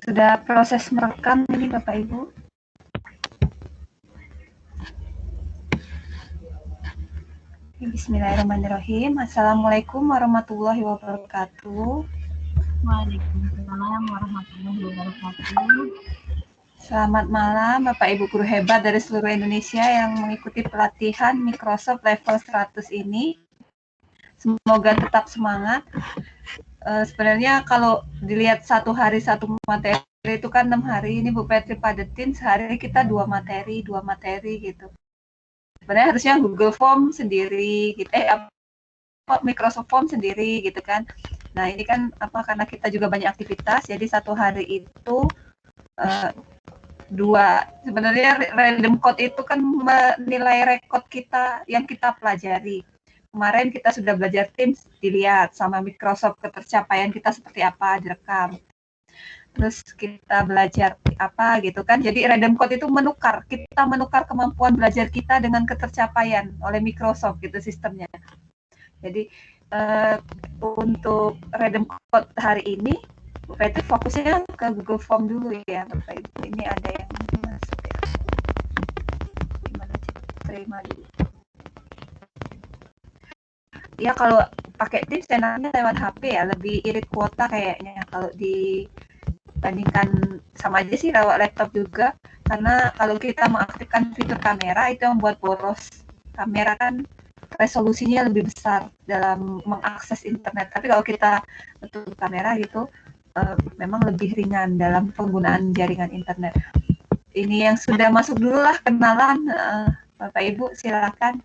Sudah proses merekam ini Bapak Ibu. Bismillahirrahmanirrahim. Assalamualaikum warahmatullahi wabarakatuh. Waalaikumsalam warahmatullahi wabarakatuh. Selamat malam Bapak Ibu guru hebat dari seluruh Indonesia yang mengikuti pelatihan Microsoft level 100 ini. Semoga tetap semangat. Sebenarnya kalau dilihat satu hari satu materi itu kan 6 hari, ini Bu Petri padetin sehari kita 2 materi gitu. Sebenarnya harusnya Google Form sendiri gitu, Microsoft Form sendiri gitu kan. Nah ini kan karena kita juga banyak aktivitas, jadi satu hari itu dua. Sebenarnya random code itu kan menilai rekod kita yang kita pelajari. Kemarin kita sudah belajar Teams, dilihat sama Microsoft ketercapaian kita seperti apa, direkam. Terus kita belajar apa gitu kan. Jadi random code itu kita menukar kemampuan belajar kita dengan ketercapaian oleh Microsoft gitu sistemnya. Jadi untuk random code hari ini, berarti fokusnya ke Google Form dulu ya Bapak Ibu. Ini ada yang masuk ya. Gimana terima dulu. Ya kalau pakai Teams enaknya lewat HP ya, lebih irit kuota kayaknya. Kalau dibandingkan sama aja sih lewat laptop juga, karena kalau kita mengaktifkan fitur kamera itu yang buat boros. Kamera kan resolusinya lebih besar dalam mengakses internet. Tapi kalau kita tutup kamera gitu, memang lebih ringan dalam penggunaan jaringan internet. Ini yang sudah masuk dulu lah kenalan, Bapak Ibu silakan.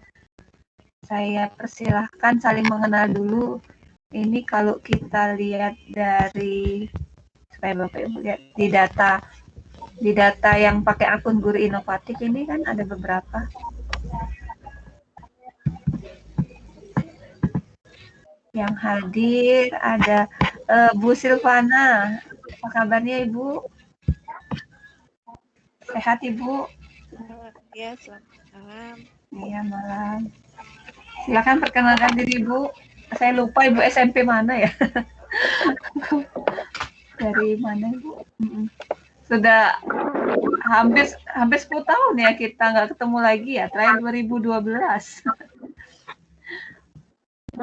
Saya persilahkan saling mengenal dulu. Ini kalau kita lihat dari, supaya Bapak Ibu lihat di data yang pakai akun guru inovatif ini kan ada beberapa. Yang hadir ada Bu Silvana. Apa kabarnya Ibu? Sehat Ibu? Ya, selamat malam. Iya, malam. Silakan perkenalkan diri Ibu. Saya lupa Ibu SMP mana ya? Dari mana Ibu? Sudah hampir 10 tahun ya kita nggak ketemu lagi ya. Terakhir 2012.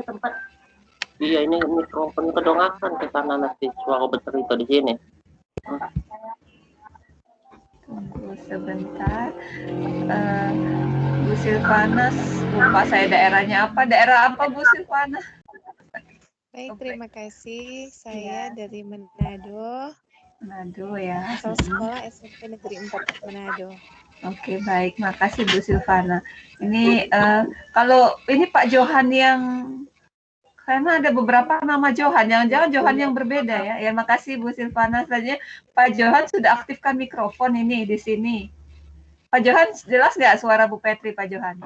Tempat. Iya, ini mikrofon kedongakan ke sana nanti suara bercerita di sini. Tunggu sebentar. Bu Silvana, lupa saya daerahnya apa. Daerah apa Bu Silvana? Baik, terima kasih. Saya dari Manado. Manado ya. Asal sekolah SMP Negeri 4 Manado. Oke, baik. Makasih Bu Silvana. Ini kalau ini Pak Johan yang, karena ada beberapa nama Johan, jangan-jangan Johan yang berbeda ya. Ya, makasih Bu Silvana. Selanjutnya Pak Johan sudah aktifkan mikrofon ini di sini. Pak Johan, jelas nggak suara Bu Petri, Pak Johan?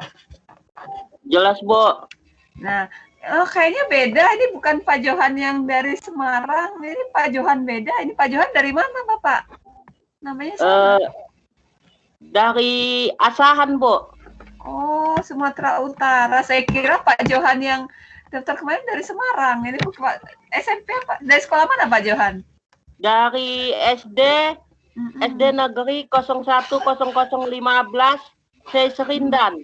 Jelas, Bu. Nah, kayaknya beda. Ini bukan Pak Johan yang dari Semarang. Ini Pak Johan beda. Ini Pak Johan dari mana, Bapak? Namanya siapa? Dari Asahan, Bu. Oh, Sumatera Utara. Saya kira Pak Johan yang daftar kemarin dari Semarang. Ini Pak SMP apa? Dari sekolah mana Pak Johan? Dari SD Negeri 010015 Serindan.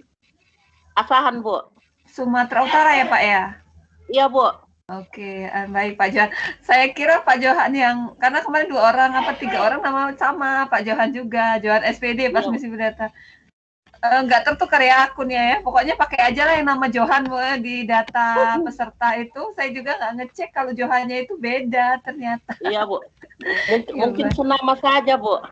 Asahan, Bu. Sumatera Utara ya Pak ya? Iya, Bu. Oke, baik Pak Johan. Saya kira Pak Johan yang, karena kemarin 2 orang apa 3 orang nama sama Pak Johan juga, Johan SPD pas misi data. Nggak tertukar ya akunnya ya, pokoknya pakai aja lah yang nama Johan di data peserta itu. Saya juga nggak ngecek kalau Johannya itu beda ternyata. Iya, Bu. Mungkin senama saja, Bu.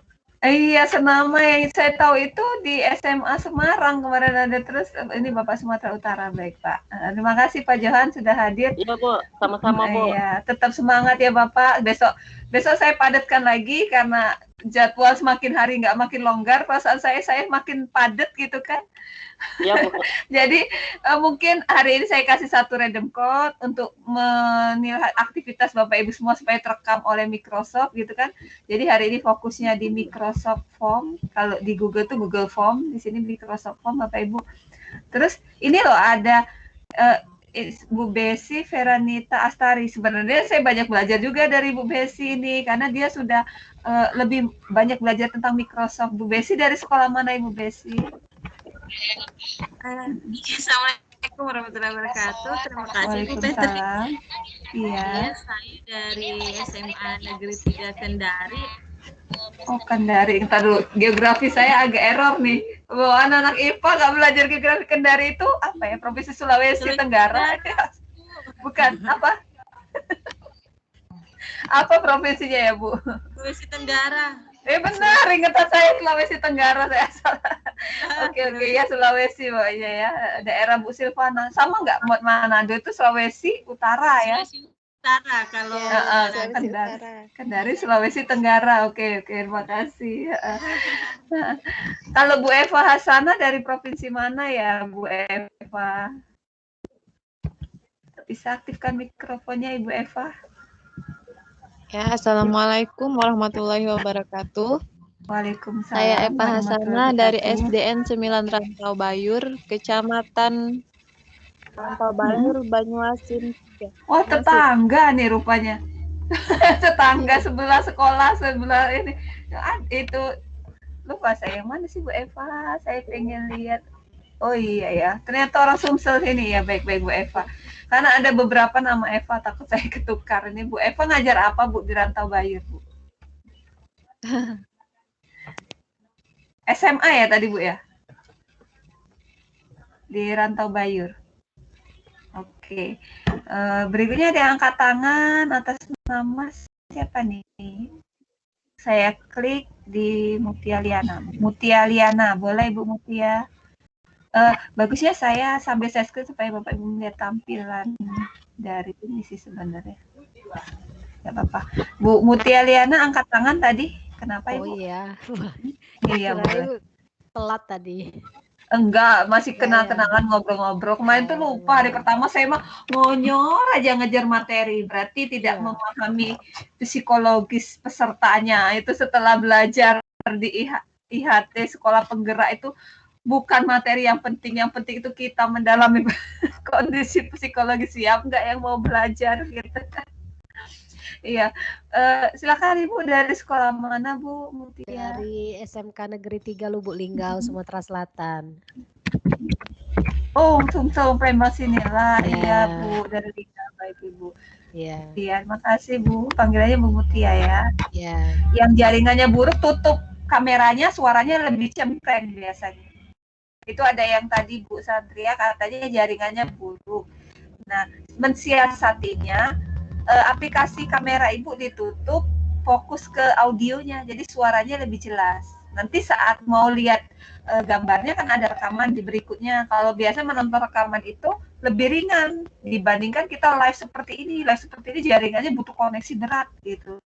Iya, senama yang saya tahu itu di SMA Semarang kemarin ada. Terus ini Bapak Sumatera Utara. Baik Pak, terima kasih Pak Johan sudah hadir. Iya Bu, sama-sama Bu. Iya, tetap semangat ya Bapak. Besok saya padatkan lagi karena jadwal semakin hari nggak makin longgar. Perasaan saya makin padat gitu kan. Iya Bu. Jadi mungkin hari ini saya kasih satu random code untuk menilai aktivitas Bapak Ibu semua supaya terekam oleh Microsoft gitu kan. Jadi hari ini fokusnya di Microsoft Form. Kalau di Google tuh Google Form, di sini Microsoft Form Bapak Ibu. Terus ini loh ada Bu Besi Veranita Astari. Sebenarnya saya banyak belajar juga dari Bu Besi ini karena dia sudah lebih banyak belajar tentang Microsoft. Bu Besi dari sekolah mana Ibu Besi? Assalamualaikum warahmatullahi wabarakatuh. Terima kasih Bu Besi. Waalaikumsalam. Iya, Iya. saya dari SMA Negeri 3 Kendari. Oh, Kendari. Ntar dulu, geografi saya agak error nih. Bahwa anak-anak IPA nggak belajar geografi. Kendari itu apa ya? Provinsi Sulawesi Tenggara. Bukan, apa? Apa provinsinya ya, Bu? Sulawesi Tenggara. Benar, ingetan saya Sulawesi Tenggara, saya salah. Oke, ya Sulawesi pokoknya ya. Daerah Bu Silvana. Sama nggak Manado itu Sulawesi Utara ya? Sulawesi Utara kalau Sulawesi Utara. Kendari Sulawesi Tenggara. Oke, terima kasih. Kalau Bu Eva Hasana dari provinsi mana ya, Bu Eva? Bisa aktifkan mikrofonnya, Ibu Eva. Ya, Assalamualaikum warahmatullahi wabarakatuh. Waalaikumsalam. Saya Eva Hasana dari warahmatullahi SDN 9 Rantau Bayur, Kecamatan Rantau Bayur, Banyuasin. Oh, tetangga nih rupanya. Tetangga sebelah sekolah, sebelah ini. Itu lupa saya, mana sih Bu Eva? Saya pengen lihat. Oh iya ya, ternyata orang Sumsel sini ya. Baik-baik Bu Eva. Karena ada beberapa nama Eva, takut saya ketukar. Ini Bu Eva ngajar apa Bu di Rantau Bayur, Bu? SMA ya tadi Bu ya? Di Rantau Bayur. Oke. Berikutnya ada yang angkat tangan atas nama siapa nih? Saya klik di Mutia Liana. Mutia Liana, boleh Ibu Mutia? Bagusnya saya sambil saya screen supaya Bapak Ibu melihat tampilan dari ini sih sebenarnya. Gak apa-apa. Bu Mutia Liana angkat tangan tadi. Kenapa Ibu? Oh iya. Iya, boleh. Telat tadi. Enggak, masih kenal-kenalan ngobrol-ngobrol. Kemarin tuh lupa, hari pertama saya mah ngonyor aja ngejar materi. Berarti tidak memahami psikologis pesertanya. Itu setelah belajar di IHT Sekolah Penggerak itu bukan materi yang penting itu kita mendalami kondisi psikologis. Siap nggak yang mau belajar gitu. Iya, silakan Ibu, dari sekolah mana Bu Mutia? Dari SMK Negeri 3 Lubuk Linggau, Sumatera Selatan. Oh, Sumsel Palembang sinilah. Iya Bu, dari Liga. Baik Ibu. Iya. Iya, makasih Bu. Panggilannya Bu Mutia ya. Iya. Yang jaringannya buruk tutup kameranya, suaranya lebih cempreng biasanya. Itu ada yang tadi Bu Sandria katanya jaringannya buruk. Nah, mensiasatinya aplikasi kamera Ibu ditutup, fokus ke audionya, jadi suaranya lebih jelas. Nanti saat mau lihat gambarnya kan ada rekaman di berikutnya. Kalau biasa menonton rekaman itu lebih ringan dibandingkan kita live seperti ini. Live seperti ini jaringannya butuh koneksi berat gitu.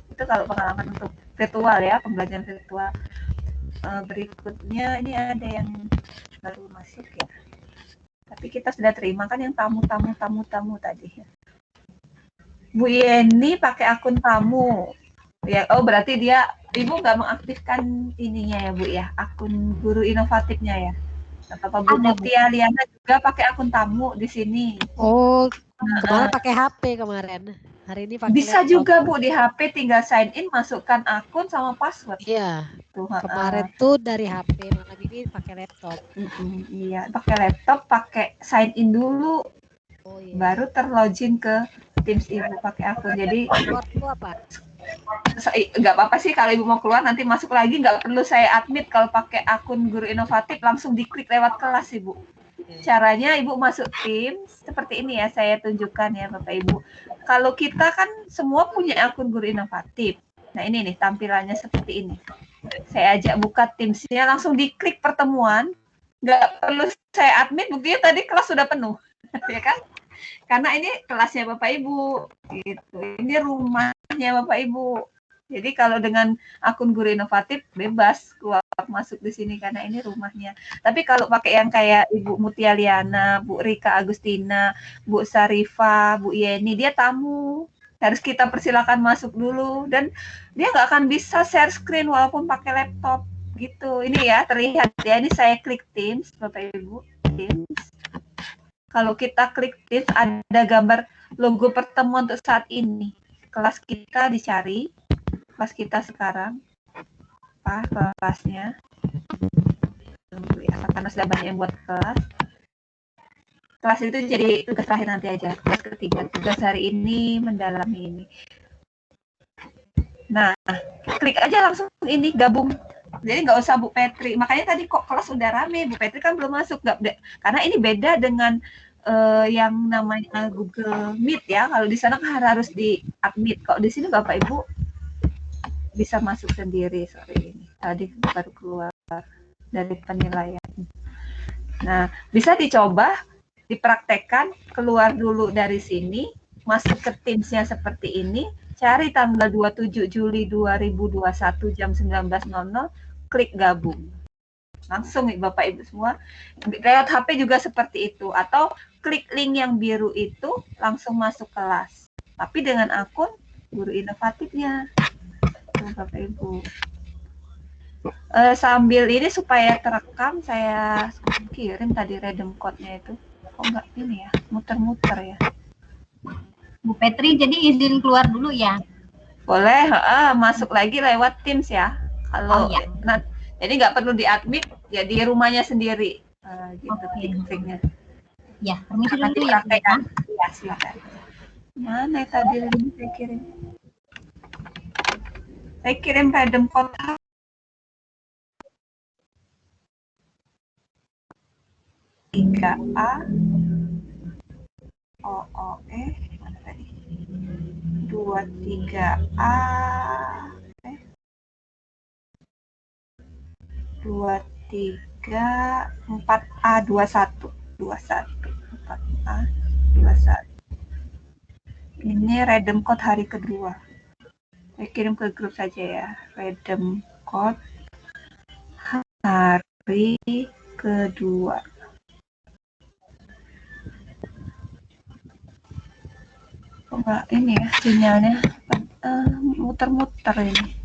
Itu kalau pengalaman untuk virtual ya, pembelajaran virtual. Berikutnya ini ada yang baru masuk ya. Tapi kita sudah terima kan yang tamu tadi ya. Bu Yeni pakai akun tamu. Ya, oh berarti Ibu nggak mengaktifkan ininya ya Bu ya, akun guru inovatifnya ya. Apa Bu Mutia Liana juga pakai akun tamu di sini. Oh, kemarin pakai HP kemarin. Hari ini pakai bisa laptop. juga Bu di HP tinggal sign in, masukkan akun sama password. Iya. Kemarin tuh dari HP, malam ini pakai laptop. Iya, pakai laptop, pakai sign in dulu. Oh, iya. Baru terlogin ke Teams Ibu pakai akun. Jadi Password apa? Nggak apa-apa sih kalau Ibu mau keluar nanti masuk lagi, nggak perlu saya admit. Kalau pakai akun guru inovatif langsung diklik lewat kelas Ibu. Caranya Ibu masuk Teams seperti ini ya, saya tunjukkan ya Bapak Ibu. Kalau kita kan semua punya akun guru inovatif. Nah ini nih tampilannya seperti ini. Saya ajak buka Teams-nya, langsung diklik pertemuan. Nggak perlu saya admit, buktinya tadi kelas sudah penuh. Ya kan? Karena ini kelasnya Bapak Ibu. Gitu. Ini rumahnya Bapak Ibu. Jadi kalau dengan akun guru inovatif bebas keluar masuk di sini karena ini rumahnya. Tapi kalau pakai yang kayak Ibu Mutia Liana, Bu Rika Agustina, Bu Sarifah, Bu Yeni, dia tamu. Harus kita persilakan masuk dulu dan dia nggak akan bisa share screen walaupun pakai laptop gitu. Ini ya terlihat ya, ini saya klik Teams Bapak Ibu, Teams. Kalau kita klik Teams, ada gambar logo pertemuan untuk saat ini. Kelas kita dicari, kelas kita sekarang, apa kelasnya? Karena sudah banyak yang buat kelas. Kelas itu jadi tugas terakhir nanti aja. Kelas ketiga, tugas hari ini mendalami ini. Nah, klik aja langsung ini gabung. Jadi nggak usah Bu Petri. Makanya tadi kok kelas udah rame, Bu Petri kan belum masuk. Karena ini beda dengan yang namanya Google Meet ya. Kalau di sana kan harus di admit. Kalau di sini Bapak Ibu bisa masuk sendiri sore ini. Tadi baru keluar dari penilaian. Nah, bisa dicoba, dipraktekkan, keluar dulu dari sini, masuk ke Teams-nya seperti ini, cari tanggal 27 Juli 2021 jam 19.00, klik gabung. Langsung Bapak Ibu semua, lewat HP juga seperti itu, atau klik link yang biru itu, langsung masuk kelas. Tapi dengan akun guru inovatifnya, Bapak Ibu. Sambil ini supaya terekam, saya kirim tadi redeem code-nya itu. Kok nggak ini ya, muter-muter ya. Bu Petri, jadi izin keluar dulu ya? Boleh, masuk lagi lewat Teams ya. Kalau ya. Nah, jadi nggak perlu di-admit, ya di rumahnya sendiri. Gitu linknya. Ya, permisi dulu ya. Ya, silakan. Mana tadi link saya kirim? Saya kirim redeem code 3A OOE mana tadi 23A 23 4A 21 4A 21. Ini redeem code hari kedua. Saya kirim ke grup saja ya. Redeem code hari kedua. Enggak ini ya sinyalnya muter-muter ini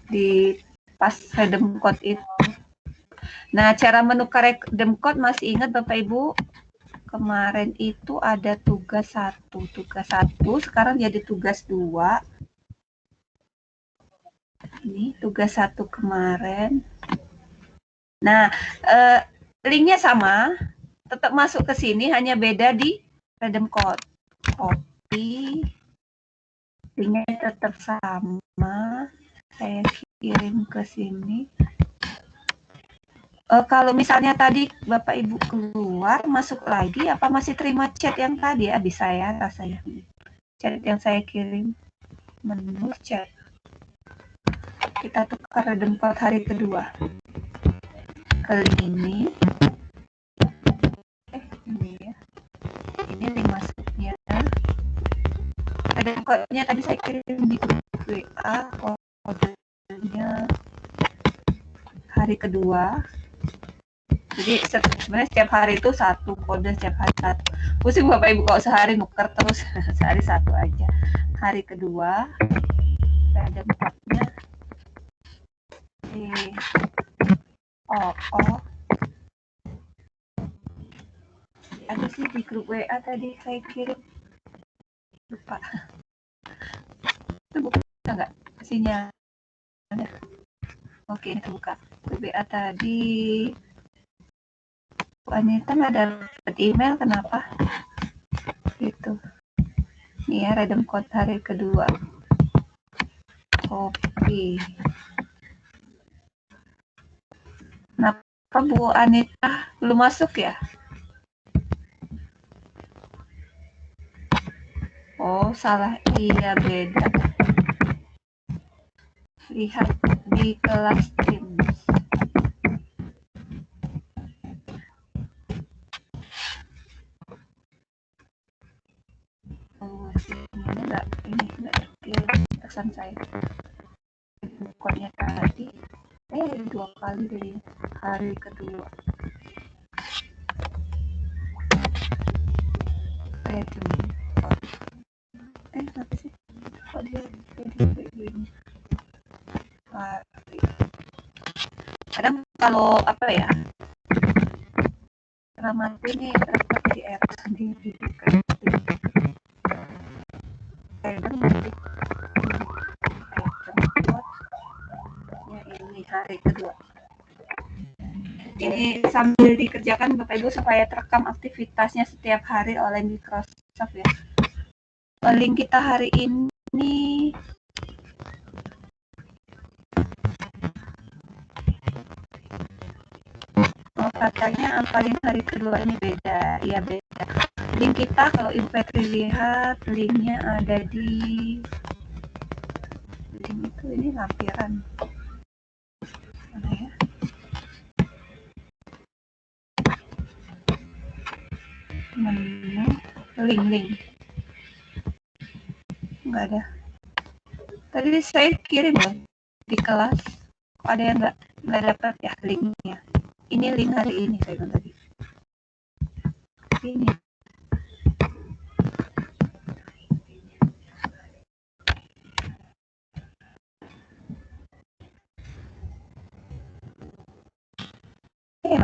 di pas redeem code itu. Nah, cara menukar redeem code masih ingat Bapak Ibu? Kemarin itu ada tugas 1 sekarang jadi tugas 2. Ini tugas 1 kemarin. Nah, linknya sama, tetap masuk ke sini, hanya beda di redeem code. Linknya tetap sama, saya kirim ke sini. Kalau misalnya tadi Bapak Ibu keluar, masuk lagi, apa masih terima chat yang tadi? Bisa ya rasanya. Chat yang saya kirim, menu chat. Kita tukar redeem code hari kedua. Kali ini. Ini ya. Ini link masuknya. Redeem code-nya tadi saya kirim di WA, kodenya hari kedua. Jadi sebenarnya setiap hari itu satu kode, setiap hari satu. Pusing Bapak Ibu kalau sehari nuker terus, sehari satu aja. Hari kedua, redeem code-nya ada sih di grup WA tadi saya kirim, lupa. Itu buka nggak sinyal? Oke, ini terbuka. WA tadi Wanita nggak dapat email, kenapa? Gitu. Nih ya, redeem code hari kedua. Copy. Kenapa Bu Anita belum masuk ya? Oh, salah. Iya, beda. Lihat di kelas Teams. Oh, ini enggak pesan saya. Bukannya tadi. 2 kali dari hari kedua. Apa sih? Kok dia kayak gini? Kadang kalau apa ya? Karena mati nih repot di app sendiri. Ini hari kedua. Ini sambil dikerjakan Bapak Ibu supaya terekam aktivitasnya setiap hari oleh Microsoft ya. Link kita hari ini katanya paling hari kedua ini beda. Ya beda. Link kita kalau Ibu Petri lihat linknya ada di link itu, ini lampiran mana ya? Menu link nggak ada. Tadi saya kirim loh di kelas, kok ada yang nggak dapat ya linknya. Ini link hari ini saya bilang tadi. Ini.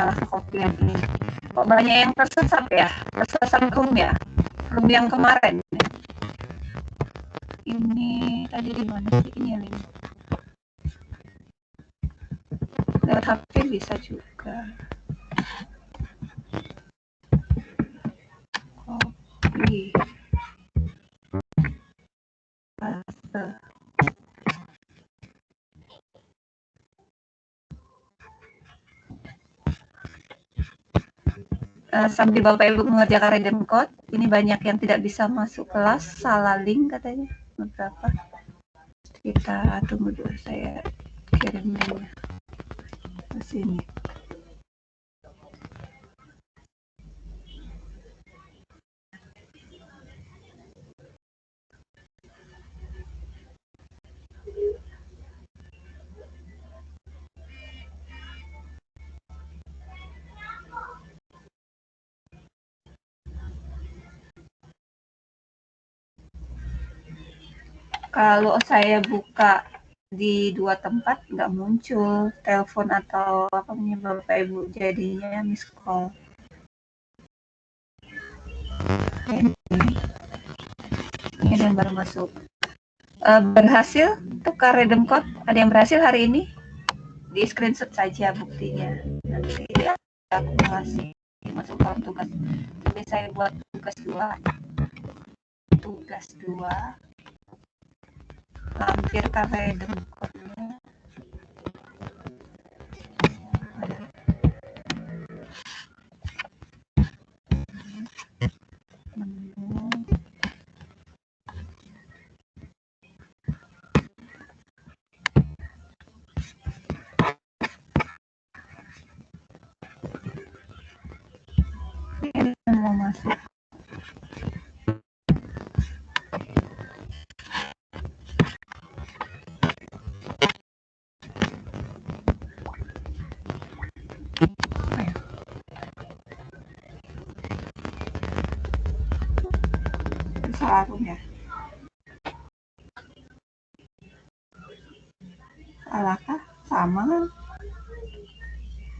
Malah kopi yang ini. Kok banyak yang tersesat ya? Tersesat room ya? Room yang kemarin. Ini tadi di mana sih? Ini link. Lewat HP bisa juga. Kopi. Paste. Sambil Bapak Ibu mengerjakan redeem code, ini banyak yang tidak bisa masuk kelas, salah link katanya. Beberapa. Kita tunggu dulu, saya kirim linknya ke sini. Kalau saya buka di dua tempat nggak muncul telepon atau apa namanya Bapak Ibu, jadinya miss call. Ini ada yang baru masuk. Berhasil tukar redeem code? Ada yang berhasil hari ini? Di screenshot saja buktinya. Nanti aku kasih masuk dalam tugas. Jadi saya buat tugas 2. Tugas 2. Lampirkan redeem code-nya. Ini mau masuk. Sarung ya. Salahkah? Sama kan?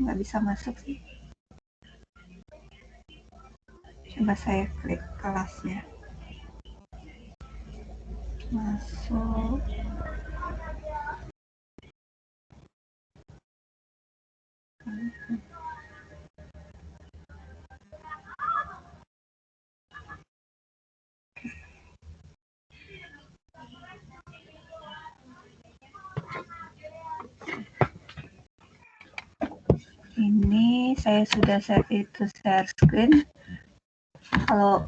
Nggak bisa masuk sih. Coba saya klik kelasnya. Masuk. Ini saya sudah set itu share screen. Kalau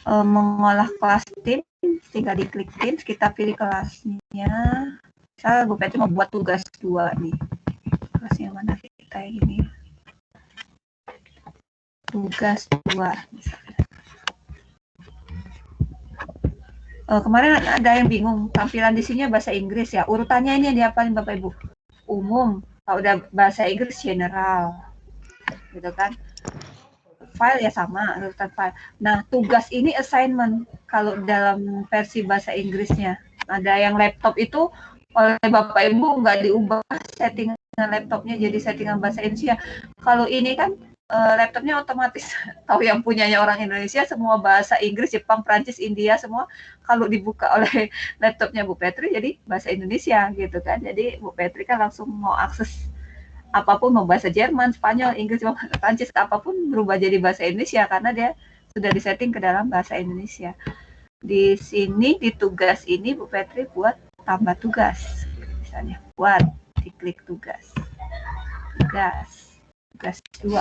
mengolah kelas tim, tinggal diklik Teams, kita pilih kelasnya. Misal Bu Petri mau buat tugas 2 nih. Kelasnya mana kita ini? Tugas 2. Kemarin ada yang bingung, tampilan di sini bahasa Inggris ya. Urutannya ini diapalin Bapak Ibu. Umum, kalau udah bahasa Inggris general. Gitu kan. File ya sama, urutan file. Nah, tugas ini assignment kalau dalam versi bahasa Inggrisnya. Ada yang laptop itu oleh Bapak Ibu nggak diubah settingan laptopnya jadi settingan bahasa Indonesia. Kalau ini kan laptopnya otomatis tahu yang punyanya orang Indonesia, semua bahasa Inggris, Jepang, Prancis, India, semua kalau dibuka oleh laptopnya Bu Petri jadi bahasa Indonesia gitu kan. Jadi Bu Petri kan langsung mau akses apapun, mau bahasa Jerman, Spanyol, Inggris, Prancis, apapun berubah jadi bahasa Indonesia karena dia sudah disetting ke dalam bahasa Indonesia. Di sini di tugas ini Bu Petri buat tambah tugas, misalnya buat diklik tugas 2.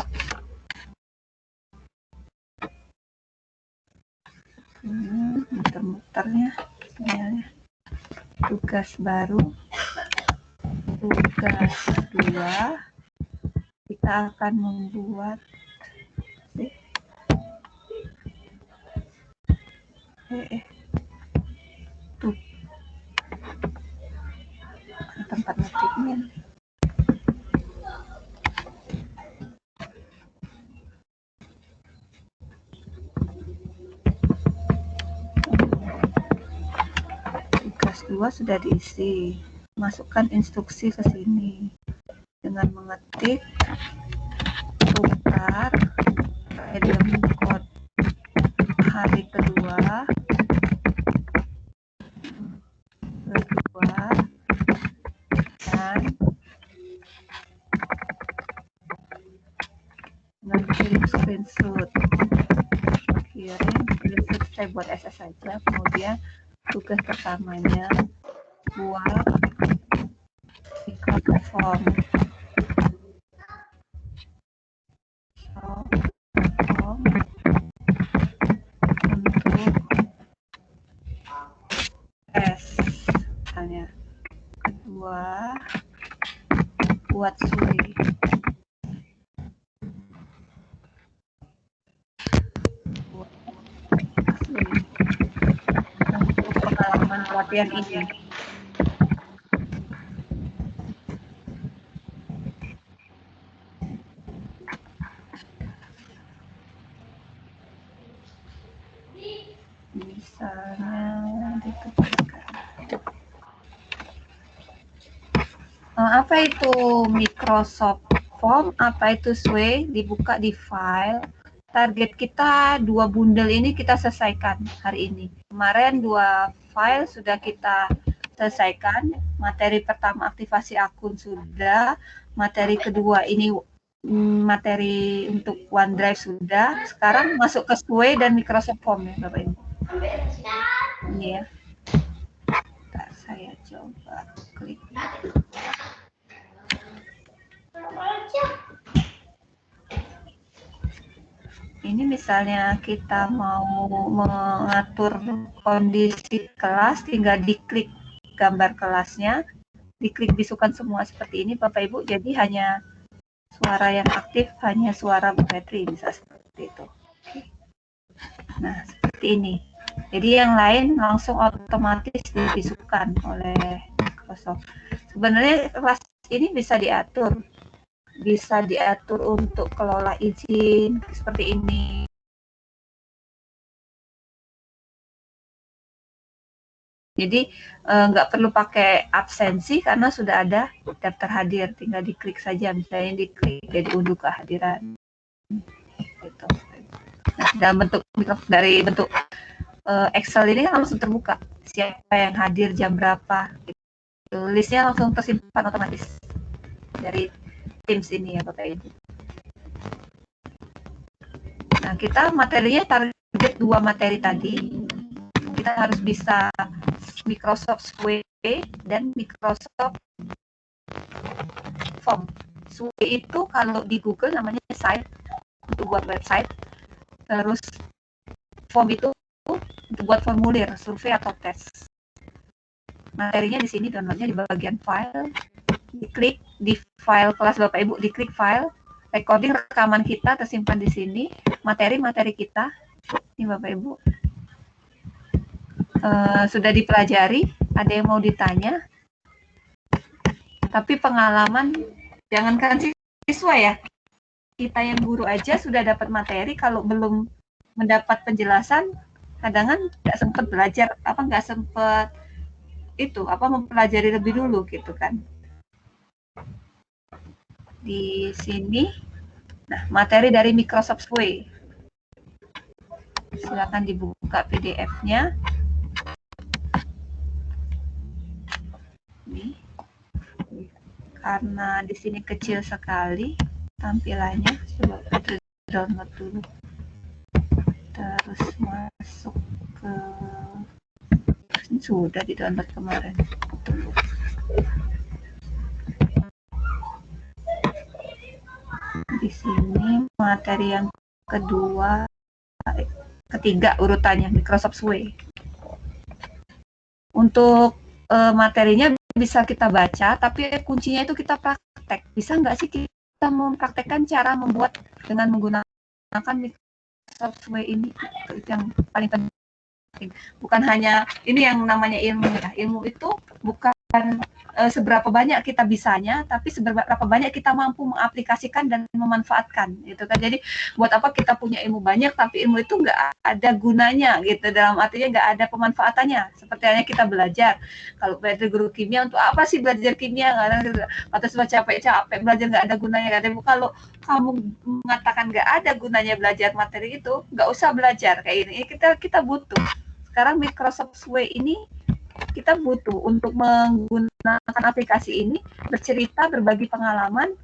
Muter-muternya tugas baru, tugas 2, kita akan membuat tuh tempat ngetiknya. Tugas 2 sudah diisi. Masukkan instruksi ke sini dengan mengetik tukar random code hari kedua dan kirim screenshot. Saya buat SS saja. Kemudian tugas pertamanya buat microphone. Untuk tes, misalnya. Kedua, buat suri. Untuk pengalaman latihan ini. Misalnya ditekan. Apa itu Microsoft Form? Apa itu Sway? Dibuka di file. Target kita 2 bundle ini kita selesaikan hari ini. Kemarin 2 file sudah kita selesaikan. Materi pertama aktivasi akun sudah. Materi kedua ini materi untuk OneDrive sudah. Sekarang masuk ke Sway dan Microsoft Form ya Bapak Ibu. Ini ya. Ntar saya coba klik. Ini misalnya kita mau mengatur kondisi kelas, tinggal diklik gambar kelasnya, diklik bisukan semua seperti ini Bapak Ibu, jadi hanya suara yang aktif, hanya suara Bu Petri, bisa seperti itu. Nah, seperti ini. Jadi yang lain langsung otomatis dibisukan oleh Microsoft. Sebenarnya kelas ini bisa diatur untuk kelola izin seperti ini. Jadi nggak perlu pakai absensi karena sudah ada daftar hadir, tinggal diklik saja, misalnya diklik jadi unduh kehadiran. Gitu. Nah, dalam bentuk dari bentuk Excel ini kan langsung terbuka siapa yang hadir jam berapa. Gitu. Listnya langsung tersimpan otomatis dari Teams ini ya Bapak Ibu. Nah, kita materinya target 2 materi tadi. Kita harus bisa Microsoft Sway dan Microsoft Form. Sway itu kalau di Google namanya site untuk buat website. Terus Form itu untuk buat formulir, survei atau tes. Materinya di sini, downloadnya di bagian file. Diklik di file kelas Bapak Ibu, diklik file, recording rekaman kita tersimpan di sini, materi-materi kita, ini Bapak Ibu, sudah dipelajari, ada yang mau ditanya, tapi pengalaman, jangankan siswa ya, kita yang guru aja sudah dapat materi, kalau belum mendapat penjelasan, kadang-kadang nggak sempat belajar, nggak sempat mempelajari lebih dulu gitu kan. Di sini Nah, materi dari Microsoft Sway. Silakan dibuka PDF-nya. Ini. Karena di sini kecil sekali tampilannya, coba kita download dulu. Terus masuk ke ini sudah di-download kemarin. Di sini materi yang ketiga urutannya Microsoft Sway. Untuk materinya bisa kita baca, tapi kuncinya itu kita praktek. Bisa nggak sih kita mempraktekkan cara membuat dengan menggunakan Microsoft Sway ini? Itu yang paling penting. Bukan hanya ini yang namanya ilmu ya. Ilmu itu bukan seberapa banyak kita bisanya, tapi seberapa banyak kita mampu mengaplikasikan dan memanfaatkan, gitu kan. Jadi buat apa kita punya ilmu banyak, tapi ilmu itu nggak ada gunanya, gitu. Dalam artinya nggak ada pemanfaatannya. Seperti halnya kita belajar. Kalau belajar guru kimia, untuk apa sih belajar kimia? Atau sebab capek-capek belajar nggak ada gunanya. Kalau kamu mengatakan nggak ada gunanya belajar materi itu, nggak usah belajar kayak ini. Kita butuh. Sekarang Microsoft Sway ini kita butuh untuk menggunakan aplikasi ini, bercerita, berbagi pengalaman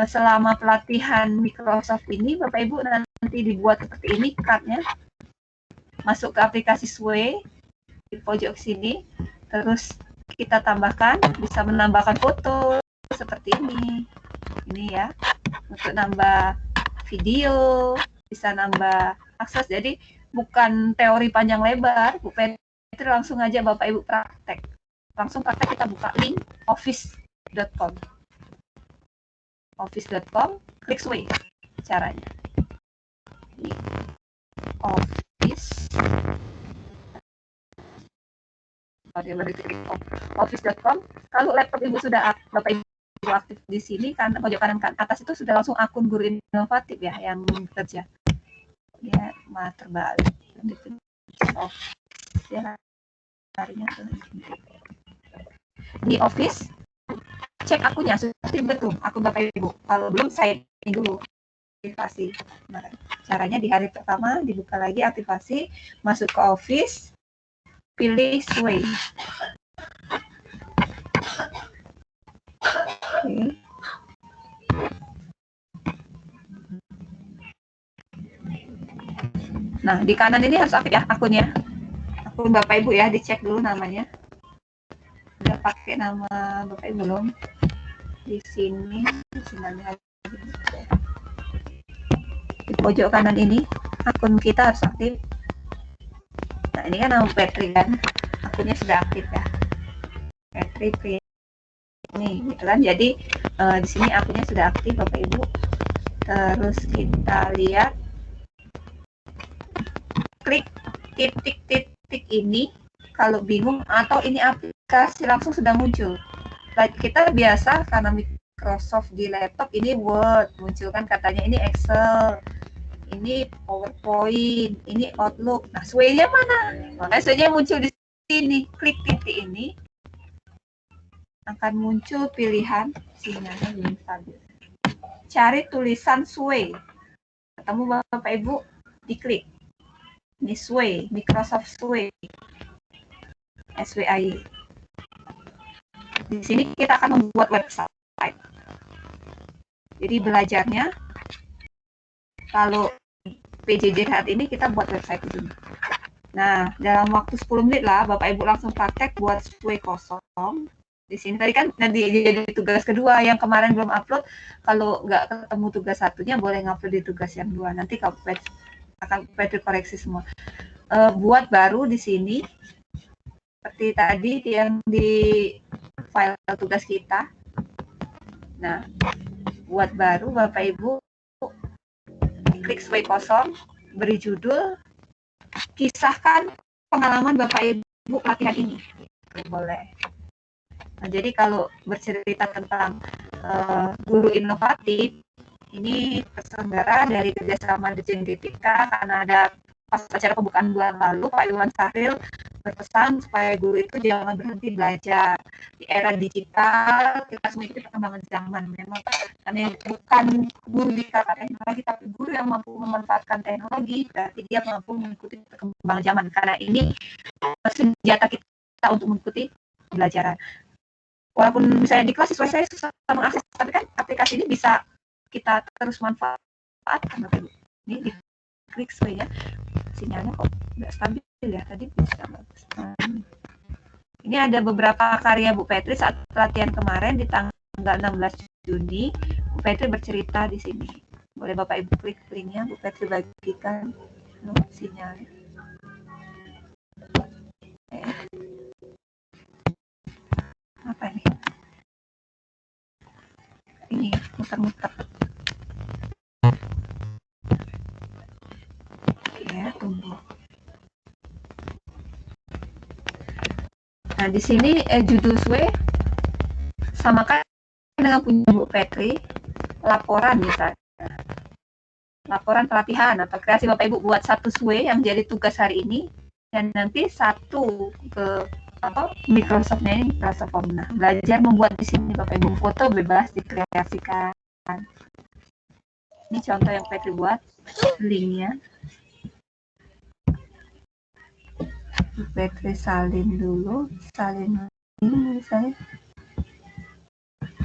selama pelatihan Microsoft ini. Bapak Ibu nanti dibuat seperti ini card-nya, masuk ke aplikasi Sway di pojok sini, terus kita tambahkan, bisa menambahkan foto seperti ini ya, untuk nambah video, bisa nambah akses. Jadi bukan teori panjang lebar, Bu Petri, langsung aja Bapak Ibu praktek. Langsung praktek, kita buka link office.com. Office.com, klik Sway caranya. Ini office.com. Kalau laptop Ibu sudah Bapak Ibu aktif di sini, karena pojok kanan atas itu sudah langsung akun guru inovatif ya yang kerja. Ya, terbalik. Ya, di Office, cek akunnya sudah betul akun Bapak Ibu. Kalau belum, saya ini dulu aktivasi. Nah, caranya di hari pertama dibuka lagi aktivasi, masuk ke Office, pilih Sway. Oke. Nah, di kanan ini harus aktif ya akunnya. Akun Bapak Ibu ya, dicek dulu namanya. Udah pakai nama Bapak Ibu belum? Di sini di pojok kanan ini akun kita harus aktif. Nah, ini kan nama Petri kan, akunnya sudah aktif ya. Petri ini gitu kan. Jadi di sini akunnya sudah aktif Bapak Ibu. Terus kita lihat, klik titik-titik ini kalau bingung atau ini aplikasi langsung sudah muncul. Kita biasa karena Microsoft di laptop ini Word, muncul kan katanya ini Excel, ini PowerPoint, ini Outlook. Nah, Sway-nya mana? Makanya Sway-nya muncul di sini. Klik titik ini akan muncul pilihan, sinyalnya belum stabil. Cari tulisan Sway. Ketemu Bapak Ibu, diklik. Ini Sway, Microsoft Sway, SWAY. Di sini kita akan membuat website. Jadi belajarnya, kalau PJJ saat ini kita buat website di sini. Nah, dalam waktu 10 menit lah, Bapak Ibu langsung praktek buat Sway kosong. Di sini tadi kan jadi tugas kedua yang kemarin belum upload. Kalau nggak ketemu tugas satunya, boleh ngupload di tugas yang dua. Nanti kalau akan Petri koreksi semua. Buat baru di sini seperti tadi yang di file tugas kita. Nah, buat baru Bapak Ibu klik Sway kosong, beri judul, kisahkan pengalaman Bapak Ibu pelatihan ini. Boleh. Nah, jadi kalau bercerita tentang guru inovatif, ini terselenggara dari kerjasama Dirjen DPK karena ada pas acara pembukaan bulan lalu Pak Iwan Sahril berpesan supaya guru itu jangan berhenti belajar. Di era digital, kita semua ikuti perkembangan zaman. Memang karena bukan guru di teknologi, tapi guru yang mampu memanfaatkan teknologi, berarti dia mampu mengikuti perkembangan zaman. Karena ini senjata kita untuk mengikuti pembelajaran. Walaupun misalnya di kelas siswa saya susah mengakses, tapi kan aplikasi ini bisa kita terus manfaatkan. Ini di klik sway-nya, sinyalnya kok nggak stabil ya, tadi bisa bagus. Ini ada beberapa karya Bu Petri saat pelatihan kemarin di tanggal 16 Juni. Bu Petri bercerita di sini. Boleh Bapak Ibu klik linknya, Bu Petri bagikan sinyalnya. Apa ini? Ini muter-muter. Ya, tunggu. Nah, di sini judul SWE samakan dengan punya Bu Petri, laporan misalnya. Laporan pelatihan atau kreasi Bapak Ibu buat satu SWE yang jadi tugas hari ini, dan nanti satu ke Microsoft-nya ini, Microsoft Form. Nah, belajar membuat di sini Bapak Ibu, foto bebas dikreasikan. Ini contoh yang Petri buat, linknya. Petri salin dulu, salin ini misalnya.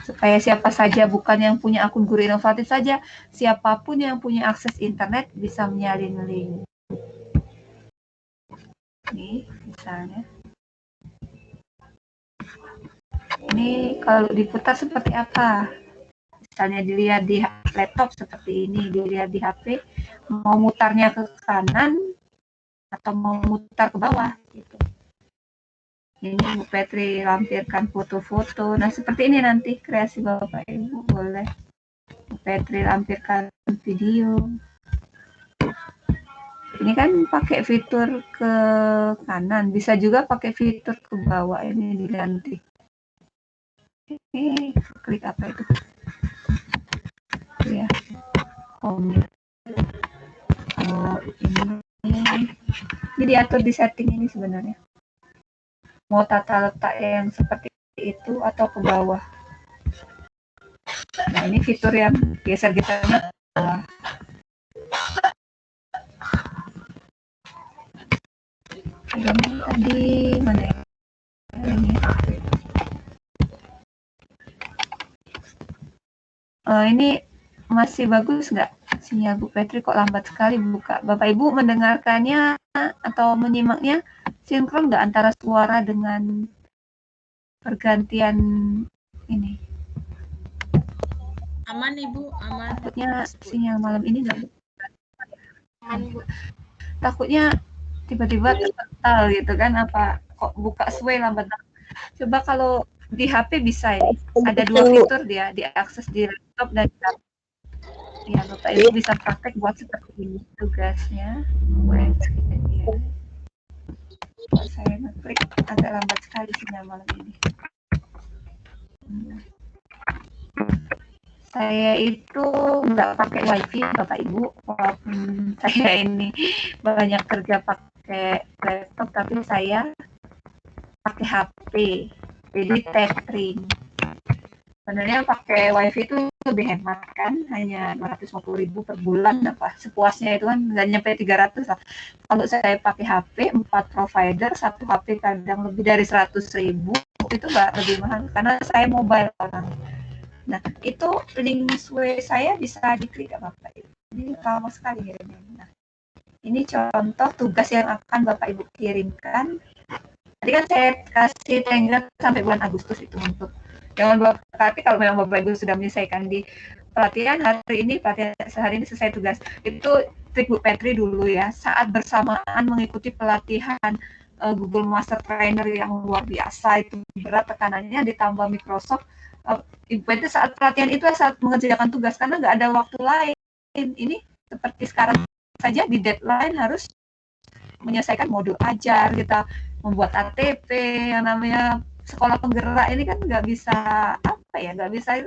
Supaya siapa saja, bukan yang punya akun guru inovatif saja, siapapun yang punya akses internet bisa menyalin link. Ini misalnya. Ini kalau diputar seperti apa? Misalnya dilihat di laptop seperti ini, dilihat di HP, mau mutarnya ke kanan atau mau mutar ke bawah gitu. Ini Bu Petri lampirkan foto-foto. Nah, seperti ini nanti kreasi Bapak Ibu, boleh Bu Petri lampirkan video. Ini kan pakai fitur ke kanan, bisa juga pakai fitur ke bawah, ini diganti. Klik apa itu? Ya, home. Oh, ini diatur di setting ini sebenarnya. Mau tata letak yang seperti itu atau ke bawah. Nah, ini fitur yang geser-gesernya ke bawah. Ini tadi mana ya? Ini masih bagus nggak sinyal Bu Petri? Kok lambat sekali buka? Bapak Ibu mendengarkannya atau menyimaknya sinkron nggak antara suara dengan pergantian ini? Aman Ibu, aman. Takutnya sinyal malam ini nggak aman, Bu. Takutnya tiba-tiba terpental gitu kan, apa kok buka sway lambat. Coba kalau di HP bisa ini, ada dua fitur dia, diakses di laptop dan di HP. Ya, Bapak Ibu bisa praktek buat seperti ini tugasnya. Saya ngeklik agak lambat sekali sinyal malam ini. Saya itu nggak pakai wifi Bapak Ibu, walaupun saya ini banyak kerja pakai laptop, tapi saya pakai HP, jadi tethering. Sebenarnya pakai wifi itu lebih hemat kan, hanya 250.000 per bulan, apa sepuasnya itu kan nggak nyampe 300 lah. Kalau saya pakai HP 4 provider, satu HP kadang lebih dari 100.000, itu nggak lebih mahal karena saya mobile orang. Nah, itu link SWE saya bisa diklik Bapak Ibu. Ini lama sekali ya. Nah, ini contoh tugas yang akan Bapak Ibu kirimkan. Tadi kan saya kasih tenggat sampai bulan Agustus itu untuk jangan lupa, tapi kalau memang Bapak Ibu sudah menyelesaikan di pelatihan hari ini, pelatihan sehari ini selesai tugas, itu trik Bu Petri dulu ya, saat bersamaan mengikuti pelatihan Google Master Trainer yang luar biasa, itu berat tekanannya, ditambah Microsoft, Ibu Petri saat pelatihan itu saat mengerjakan tugas, karena nggak ada waktu lain. Ini seperti sekarang saja di deadline harus menyelesaikan modul ajar, kita membuat ATP yang namanya sekolah penggerak ini kan nggak bisa nggak bisa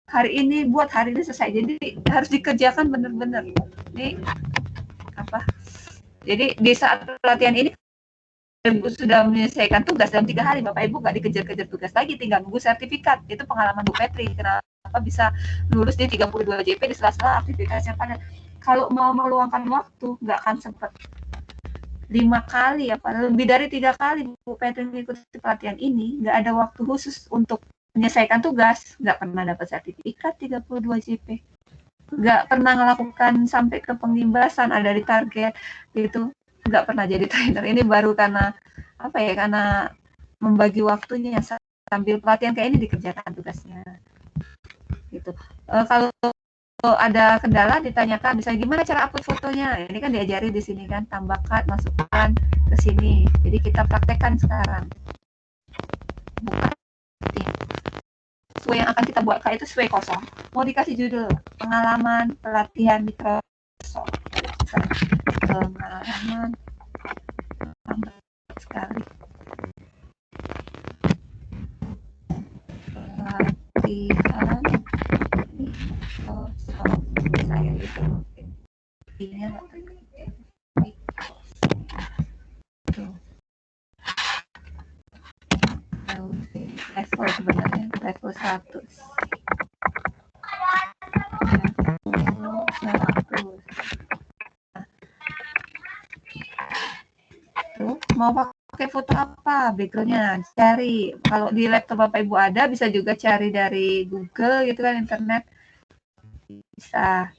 hari ini buat hari ini selesai, jadi harus dikerjakan benar-benar. Ini jadi di saat pelatihan ini Ibu sudah menyelesaikan tugas dalam 3 hari, Bapak Ibu nggak dikejar-kejar tugas lagi, tinggal nunggu sertifikat. Itu pengalaman Bu Petri, kenapa bisa lulus di 32 JP di sela-sela aktivitas yang padat. Kalau mau meluangkan waktu, nggak akan sempat. 5 kali, apa lebih dari 3 kali Bu Petri mengikuti pelatihan ini, nggak ada waktu khusus untuk menyelesaikan tugas, nggak pernah dapat sertifikat 32 JP. Nggak pernah melakukan sampai ke pengimbasan, ada di target gitu, nggak pernah jadi trainer. Ini baru karena apa ya, karena membagi waktunya sambil pelatihan kayak ini dikerjakan tugasnya gitu. Kalau ada kendala ditanyakan, misalnya gimana cara upload fotonya, ini kan diajari di sini kan, tambahkan, masukkan ke sini. Jadi kita praktekkan sekarang, bukan sesuai yang akan kita buat itu sesuai kosong. Mau dikasih judul pengalaman pelatihan Microsoft, pengalaman sekali pelatihan Microsoft, saya itu ini level sebenarnya level 100. Tuh, mau pakai foto apa backgroundnya, cari. Kalau di laptop Bapak Ibu ada, bisa juga cari dari Google gitu kan, internet bisa.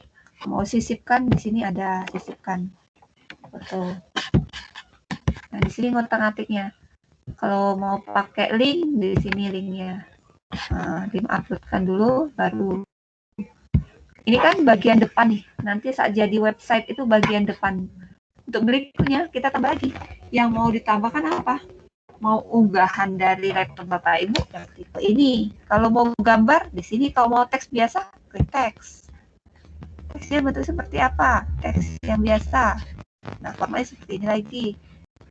Mau sisipkan, di sini ada sisipkan foto. Nah, di sini ngotak-ngatiknya. Kalau mau pakai link, di sini linknya. Nah, di-uploadkan dulu, baru. Ini kan bagian depan nih. Nanti saat jadi website itu bagian depan. Untuk berikutnya kita tambah lagi. Yang mau ditambahkan apa? Mau unggahan dari laptop Bapak Ibu yang tipe ini. Kalau mau gambar, di sini. Kalau mau teks biasa, klik teks. Teksnya bentuk seperti apa? Teks yang biasa. Nah, formatnya seperti ini lagi.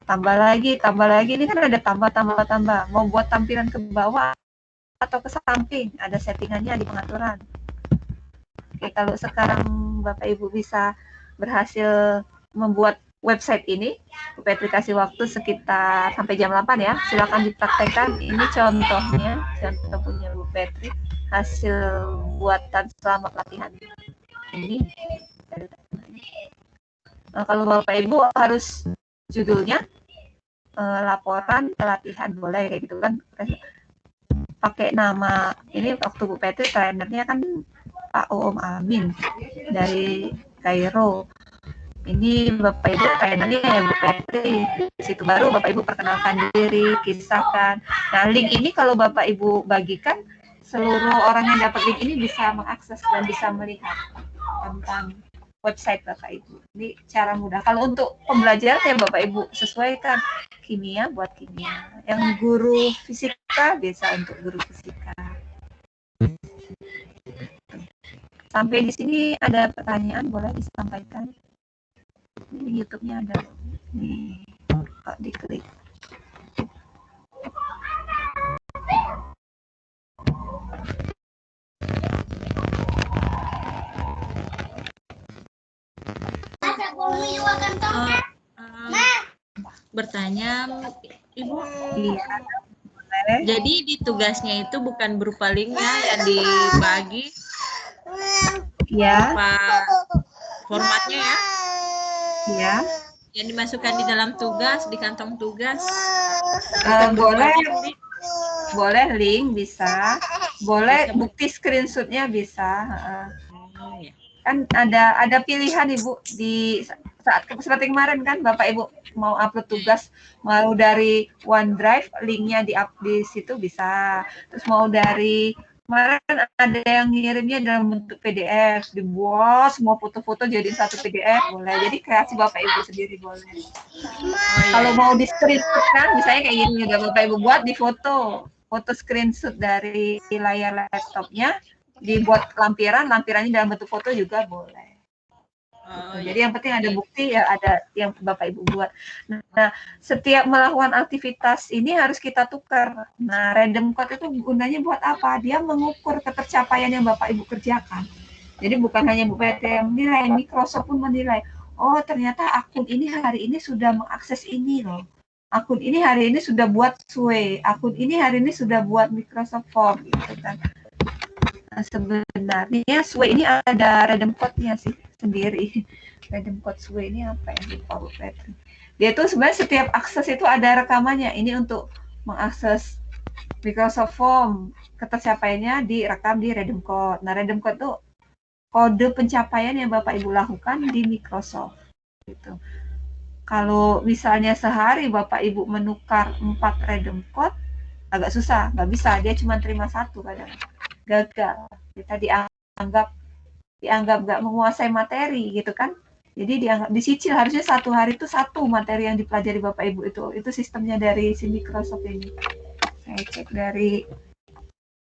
Tambah lagi. Ini kan ada tambah. Mau buat tampilan ke bawah atau ke samping, ada settingannya di pengaturan. Oke, kalau sekarang Bapak Ibu bisa berhasil membuat website ini, Bu Petri kasih waktu sekitar sampai jam 8 ya. Silakan dipraktekkan. Ini contohnya, contoh punya Bu Petri, hasil buatan selama pelatihan. Ini. Nah, kalau Bapak Ibu harus judulnya laporan pelatihan, boleh kayak gitu kan, pakai nama. Ini waktu Bu Petri trainernya kan Pak Om Amin dari Kairo. Ini Bapak Ibu trainernya ya Bu Petri. Di situ baru Bapak Ibu perkenalkan diri, kisahkan. Nah, link ini kalau Bapak Ibu bagikan, seluruh orang yang dapat link ini bisa mengakses dan bisa melihat tentang website Bapak Ibu. Ini cara mudah. Kalau untuk pembelajaran ya Bapak Ibu sesuaikan. Kimia buat kimia. Yang guru fisika bisa untuk guru fisika. Sampai di sini ada pertanyaan, boleh disampaikan. Ini YouTube-nya ada. Nih, kok diklik. Bertanya, Ibu. Iya. Jadi di tugasnya itu bukan berupa linknya yang dibagi, Ya. Formatnya ya? Iya. Yang dimasukkan di dalam tugas, di kantong tugas. Boleh link bisa, boleh bukti screenshotnya bisa. Ya. Kan ada pilihan Ibu di saat seperti kemarin kan Bapak Ibu mau upload tugas, mau dari OneDrive linknya di situ bisa, terus mau dari kemarin ada yang ngirimnya dalam bentuk PDF, dibuat semua foto-foto jadi satu PDF, boleh. Jadi kreasi Bapak Ibu sendiri boleh. Kalau mau di screenshot kan misalnya kayak gini, Bapak Ibu buat di foto screenshot dari layar laptopnya, dibuat lampirannya dalam bentuk foto juga boleh. Jadi yang penting ada bukti ya, ada yang Bapak Ibu buat. Nah, setiap melakukan aktivitas ini harus kita tukar. Nah, random code itu gunanya buat apa? Dia mengukur ketercapaian yang Bapak Ibu kerjakan. Jadi bukan hanya Bu Petri yang menilai, Microsoft pun menilai. Oh, ternyata akun ini hari ini sudah mengakses ini loh. akun ini hari ini sudah buat Sway, akun ini hari ini sudah buat Microsoft Form gitu kan. Nah, sebenarnya Sway ini ada redeem code-nya sih sendiri. Redeem code Sway ini apa ya, lupa Bu Petri. Dia tuh sebenarnya setiap akses itu ada rekamannya. Ini untuk mengakses Microsoft Form, ketercapaiannya direkam di redeem code. Nah, redeem code tuh kode pencapaian yang Bapak Ibu lakukan di Microsoft gitu. Kalau misalnya sehari Bapak Ibu menukar 4 redeem code, agak susah, nggak bisa, dia cuma terima 1 kadang. Gagal, kita dianggap nggak menguasai materi gitu kan. Jadi dianggap dicicil, harusnya 1 hari itu 1 materi yang dipelajari Bapak Ibu itu sistemnya dari si Microsoft ini. Saya cek dari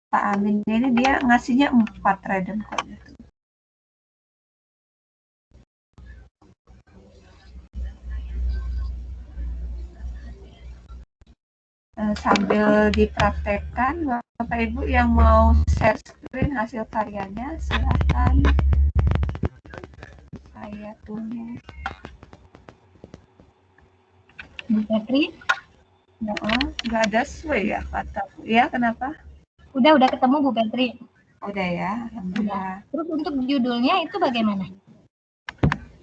Pak Amin ini, dia ngasihnya 4 redeem code gitu. Sambil dipraktekkan, Bapak Ibu yang mau share screen hasil karyanya silakan. Saya tunggu. Bu Petri, Nggak ada Sway ya kataku. Ya, kenapa? udah ketemu Bu Petri. Udah ya, alhamdulillah. Terus untuk judulnya itu bagaimana?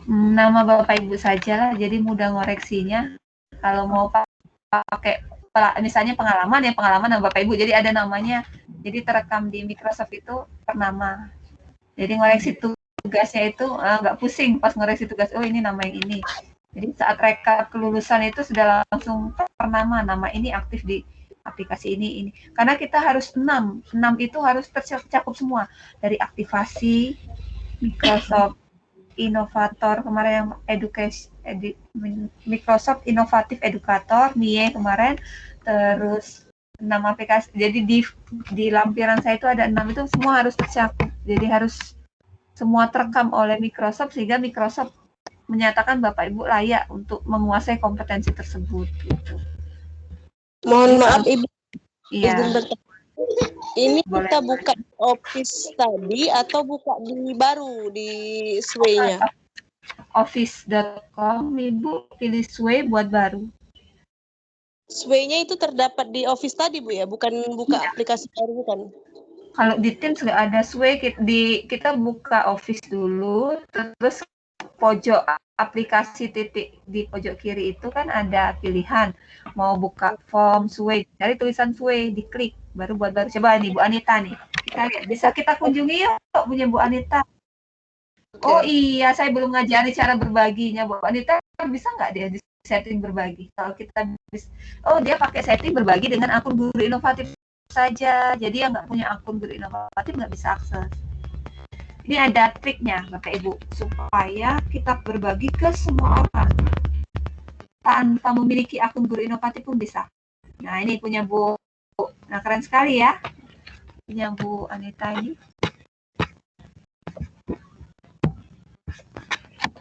Nama Bapak Ibu saja lah, jadi mudah ngoreksinya. Kalau mau pakai misalnya pengalaman ya, pengalaman nama Bapak Ibu, jadi ada namanya, jadi terekam di Microsoft itu per nama. Jadi ngoreksi tugasnya itu nggak pusing pas ngoreksi tugas, oh ini nama yang ini. Jadi saat rekap kelulusan itu sudah langsung per nama ini aktif di aplikasi ini. Karena kita harus 6 itu harus tercakup semua, dari aktivasi Microsoft Inovator kemarin yang Microsoft Inovatif Educator, MIE kemarin, terus 6 aplikasi. Jadi di lampiran saya itu ada 6 itu semua harus tercakup. Jadi harus semua terekam oleh Microsoft sehingga Microsoft menyatakan Bapak Ibu layak untuk menguasai kompetensi tersebut gitu. Mohon maaf Ibu, Iya. izin bertanya. Ini Boleh. kita buka Office tadi atau buka di baru di Sway-nya? Office.com, Ibu pilih Sway buat baru. Sway-nya itu terdapat di Office tadi Bu ya, bukan buka aplikasi baru kan? Kalau di Teams nggak ada Sway, kita buka Office dulu, terus pojok aplikasi titik di pojok kiri itu kan ada pilihan mau buka form Sway, dari tulisan Sway diklik baru buat baru. Coba nih Bu Anita nih, kita lihat, bisa kita kunjungi yuk punya Bu Anita. Oh iya, saya belum ngajari cara berbaginya Bu Anita, bisa nggak dia di setting berbagi? Kalau kita bisa, oh dia pakai setting berbagi dengan akun Guru Inovatif saja, jadi yang nggak punya akun Guru Inovatif nggak bisa akses. Ini ada triknya Bapak Ibu, supaya kita berbagi ke semua orang tanpa memiliki akun Guru Inovatif pun bisa. Nah ini punya Bu, nah keren sekali ya, punya Bu Anita ini.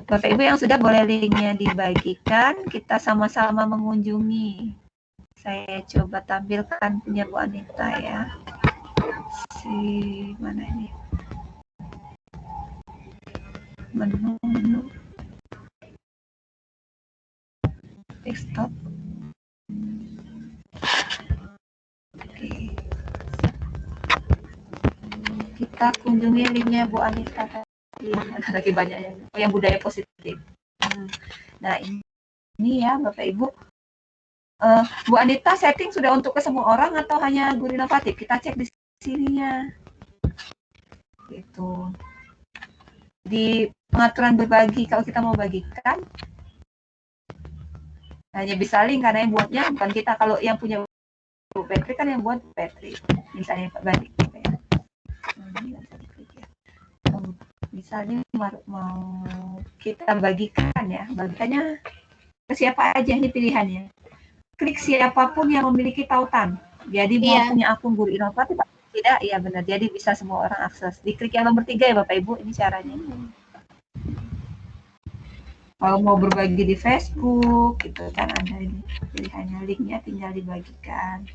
Bapak Ibu yang sudah, boleh linknya dibagikan, kita sama-sama mengunjungi. Saya coba tampilkan punya Bu Anita ya. Mana ini? Menu. Desktop. Oke. Kita kunjungi linknya Bu Anita tadi. Ada lagi banyak yang budaya positif. Nah ini ya Bapak Ibu. Bu Anita setting sudah untuk ke semua orang atau hanya Guru Inovatif? Kita cek di sininya. Gitu. Di pengaturan berbagi, kalau kita mau bagikan, hanya bisa link karena yang buatnya bukan kita. Kalau yang punya Bu Petri kan yang buat Bu Petri. Misalnya Pak Bandi. Misalnya mau kita bagikan ya, bagikannya ke siapa aja, ini pilihannya. Klik siapapun yang memiliki tautan. Jadi mau punya akun Guru Inovatif tidak? Iya benar. Jadi bisa semua orang akses. Diklik yang nomor 3 ya Bapak Ibu. Ini caranya. Kalau mau berbagi di Facebook, gitu kan ada ini pilihannya, linknya tinggal dibagikan.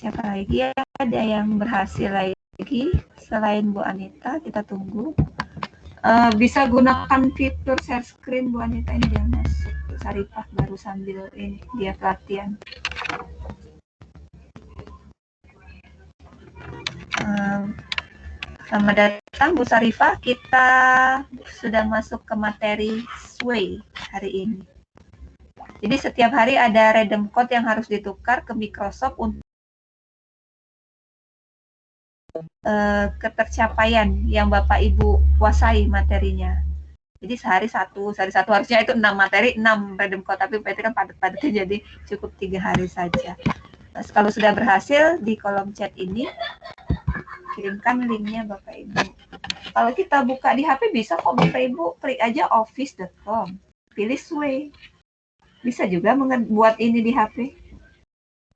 Siapa lagi ya? Ada yang berhasil lagi selain Bu Anita, kita tunggu. Bisa gunakan fitur share screen Bu Anita, ini dia masuk. Sarifah baru sambil ini dia pelatihan. Selamat datang Bu Sarifah, kita sudah masuk ke materi Sway hari ini. Jadi setiap hari ada redeem code yang harus ditukar ke Microsoft untuk ketercapaian yang Bapak Ibu kuasai materinya. Jadi sehari satu harusnya itu 6 materi, 6 redeem code, tapi PT kan padat-padatnya jadi cukup 3 hari saja. Nah, kalau sudah berhasil di kolom chat ini kirimkan linknya Bapak Ibu. Kalau kita buka di HP bisa kok Bapak Ibu, klik aja office.com, pilih Sway. Bisa juga membuat ini di HP.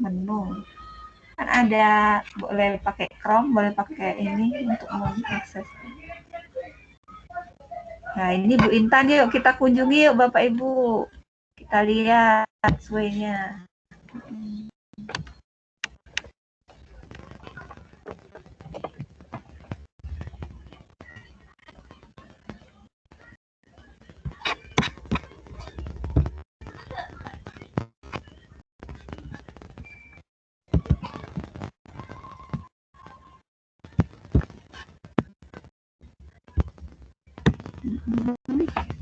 Menu. Kan ada, boleh pakai Chrome, boleh pakai ini untuk mengakses. Nah, ini Bu Intan, yuk kita kunjungi yuk Bapak Ibu. Kita lihat Sway-nya.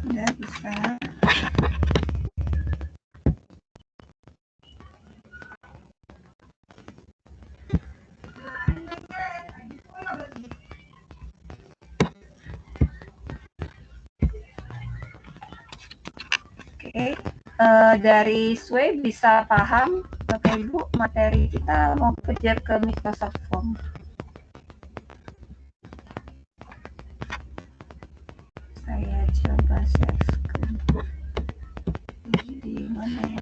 Udah bisa. Oke, dari Sway bisa paham Bapak Ibu materi kita mau kejar ke Microsoft Form. Saya coba share screen. Di mana ya?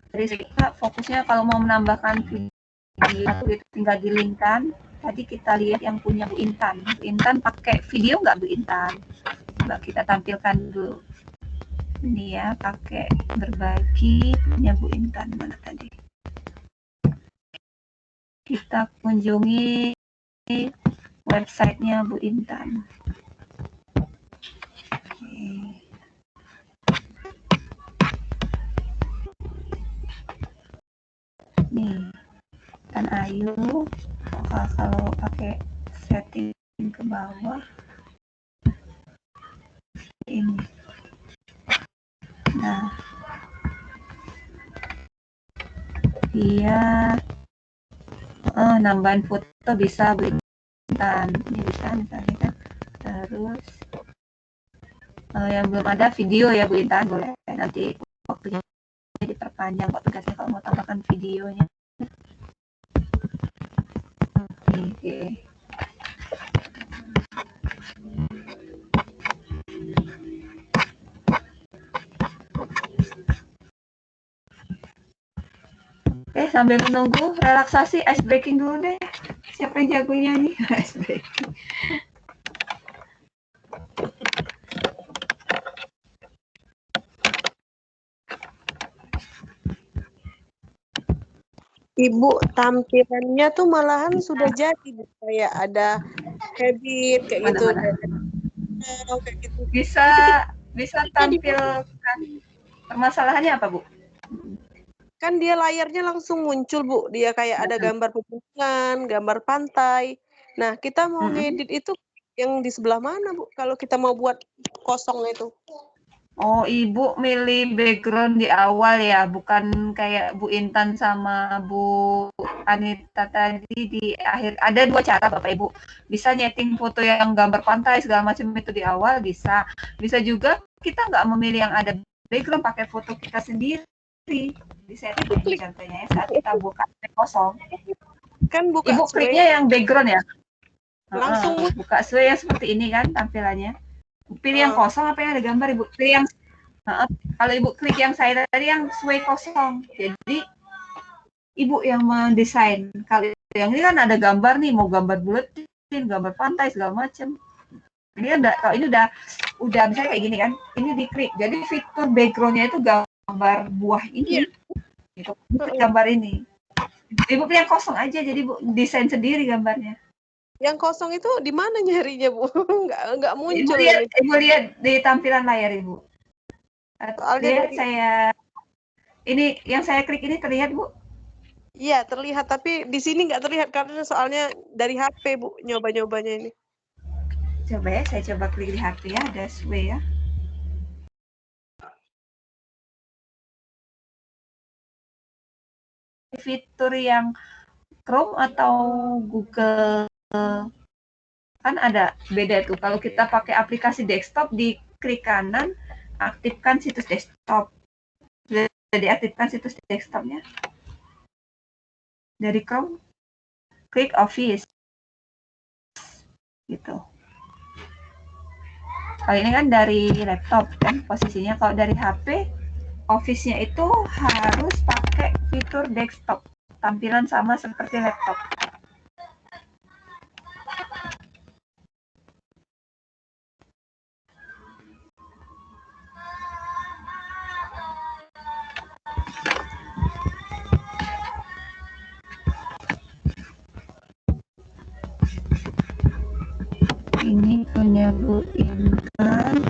Jadi kita fokusnya kalau mau menambahkan video itu tinggal dilingkan. Tadi kita lihat yang punya Bu Intan. Bu Intan pakai video nggak Bu Intan? Coba kita tampilkan dulu. Ini ya, pakai berbagi punya Bu Intan. Mana tadi? Kita kunjungi websitenya Bu Intan. Oke. Nih, kan Ayu kalau pakai setting ke bawah ini. Nah, dia nambahin foto bisa Bu Intan. Ini bisa misalnya kan. Terus yang belum ada video ya Bu Intan, boleh nanti waktunya diperpanjang kok tugasnya kalau mau tambahkan videonya. Oke. Oke, sambil menunggu relaksasi, ice breaking dulu deh. Siapa yang jagonya nih? Ice breaking. Ibu, tampilannya tuh malahan sudah jadi, Bu. Kayak ada habit kayak gitu. Kayak gitu. Bisa tampilkan permasalahannya apa, Bu? Kan dia layarnya langsung muncul, Bu. Dia kayak ada gambar pegunungan, gambar pantai. Nah, kita mau ngedit itu yang di sebelah mana, Bu? Kalau kita mau buat kosong itu. Oh, Ibu milih background di awal ya, bukan kayak Bu Intan sama Bu Anita tadi di akhir. Ada 2 cara Bapak Ibu. Bisa nyeting foto yang gambar pantai segala macam itu di awal, bisa. Bisa juga kita nggak memilih yang ada background, pakai foto kita sendiri. Di setting contohnya ya, saat kita buka kosong. Kan buka Ibu kliknya yang background ya. Langsung buka Sway yang seperti ini kan tampilannya. Pilih yang kosong apa yang ada gambar Ibu? Pilih yang Kalau Ibu klik yang saya tadi yang sway kosong, jadi Ibu yang mendesain. Kalau yang ini kan ada gambar nih, mau gambar buletin, gambar pantai segala macam. Ini kan kalau ini udah misalnya kayak gini kan, ini diklik. Jadi fitur backgroundnya itu gambar buah ini, gitu. Gambar ini. Ibu pilih yang kosong aja, jadi Bu desain sendiri gambarnya. Yang kosong itu di mana nyarinya, Bu? Nggak muncul. Ibu lihat di tampilan layar Ibu. Lihat saya, ini yang saya klik ini terlihat Bu? Iya terlihat, tapi di sini nggak terlihat karena soalnya dari HP Bu nyoba-nyobanya ini. Coba ya, saya coba klik di HP ya, ada sway ya. Fitur yang Chrome atau Google kan ada beda tuh. Kalau kita pakai aplikasi desktop, di klik kanan aktifkan situs desktop. Jadi aktifkan situs desktopnya. Dari Chrome klik Office gitu. Kalau ini kan dari laptop kan posisinya. Kalau dari HP, Office-nya itu harus pakai fitur desktop. Tampilan sama seperti laptop. Ini punya Bu Intan.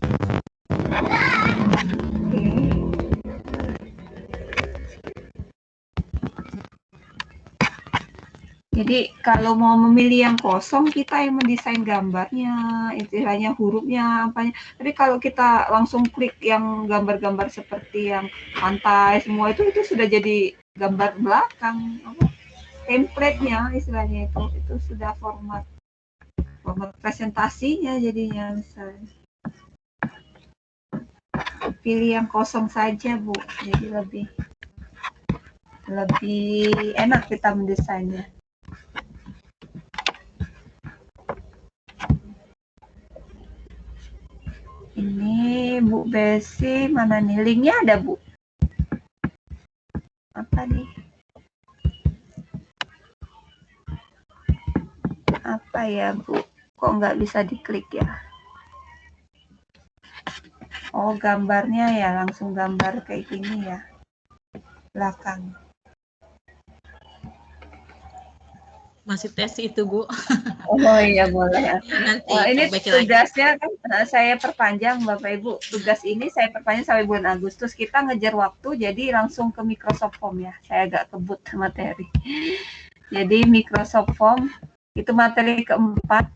Jadi kalau mau memilih yang kosong, kita yang mendesain gambarnya, istilahnya hurufnya, apanya. Tapi kalau kita langsung klik yang gambar-gambar seperti yang pantai, semua itu sudah jadi gambar belakang, template-nya istilahnya itu sudah format presentasinya jadinya misalnya. Pilih yang kosong saja Bu, jadi lebih enak kita mendesainnya. Ini Bu Besi, mana nih linknya ada Bu? Apa nih? Apa ya Bu? Kok nggak bisa diklik ya? Oh gambarnya ya langsung gambar kayak gini ya, belakang. Masih tes itu Bu. Oh iya boleh. Nanti ini lagi. tugasnya kan saya perpanjang Bapak Ibu. Tugas ini saya perpanjang sampai bulan Agustus. Kita ngejar waktu jadi langsung ke Microsoft Form ya. Saya agak kebut materi. Jadi Microsoft Form itu materi keempat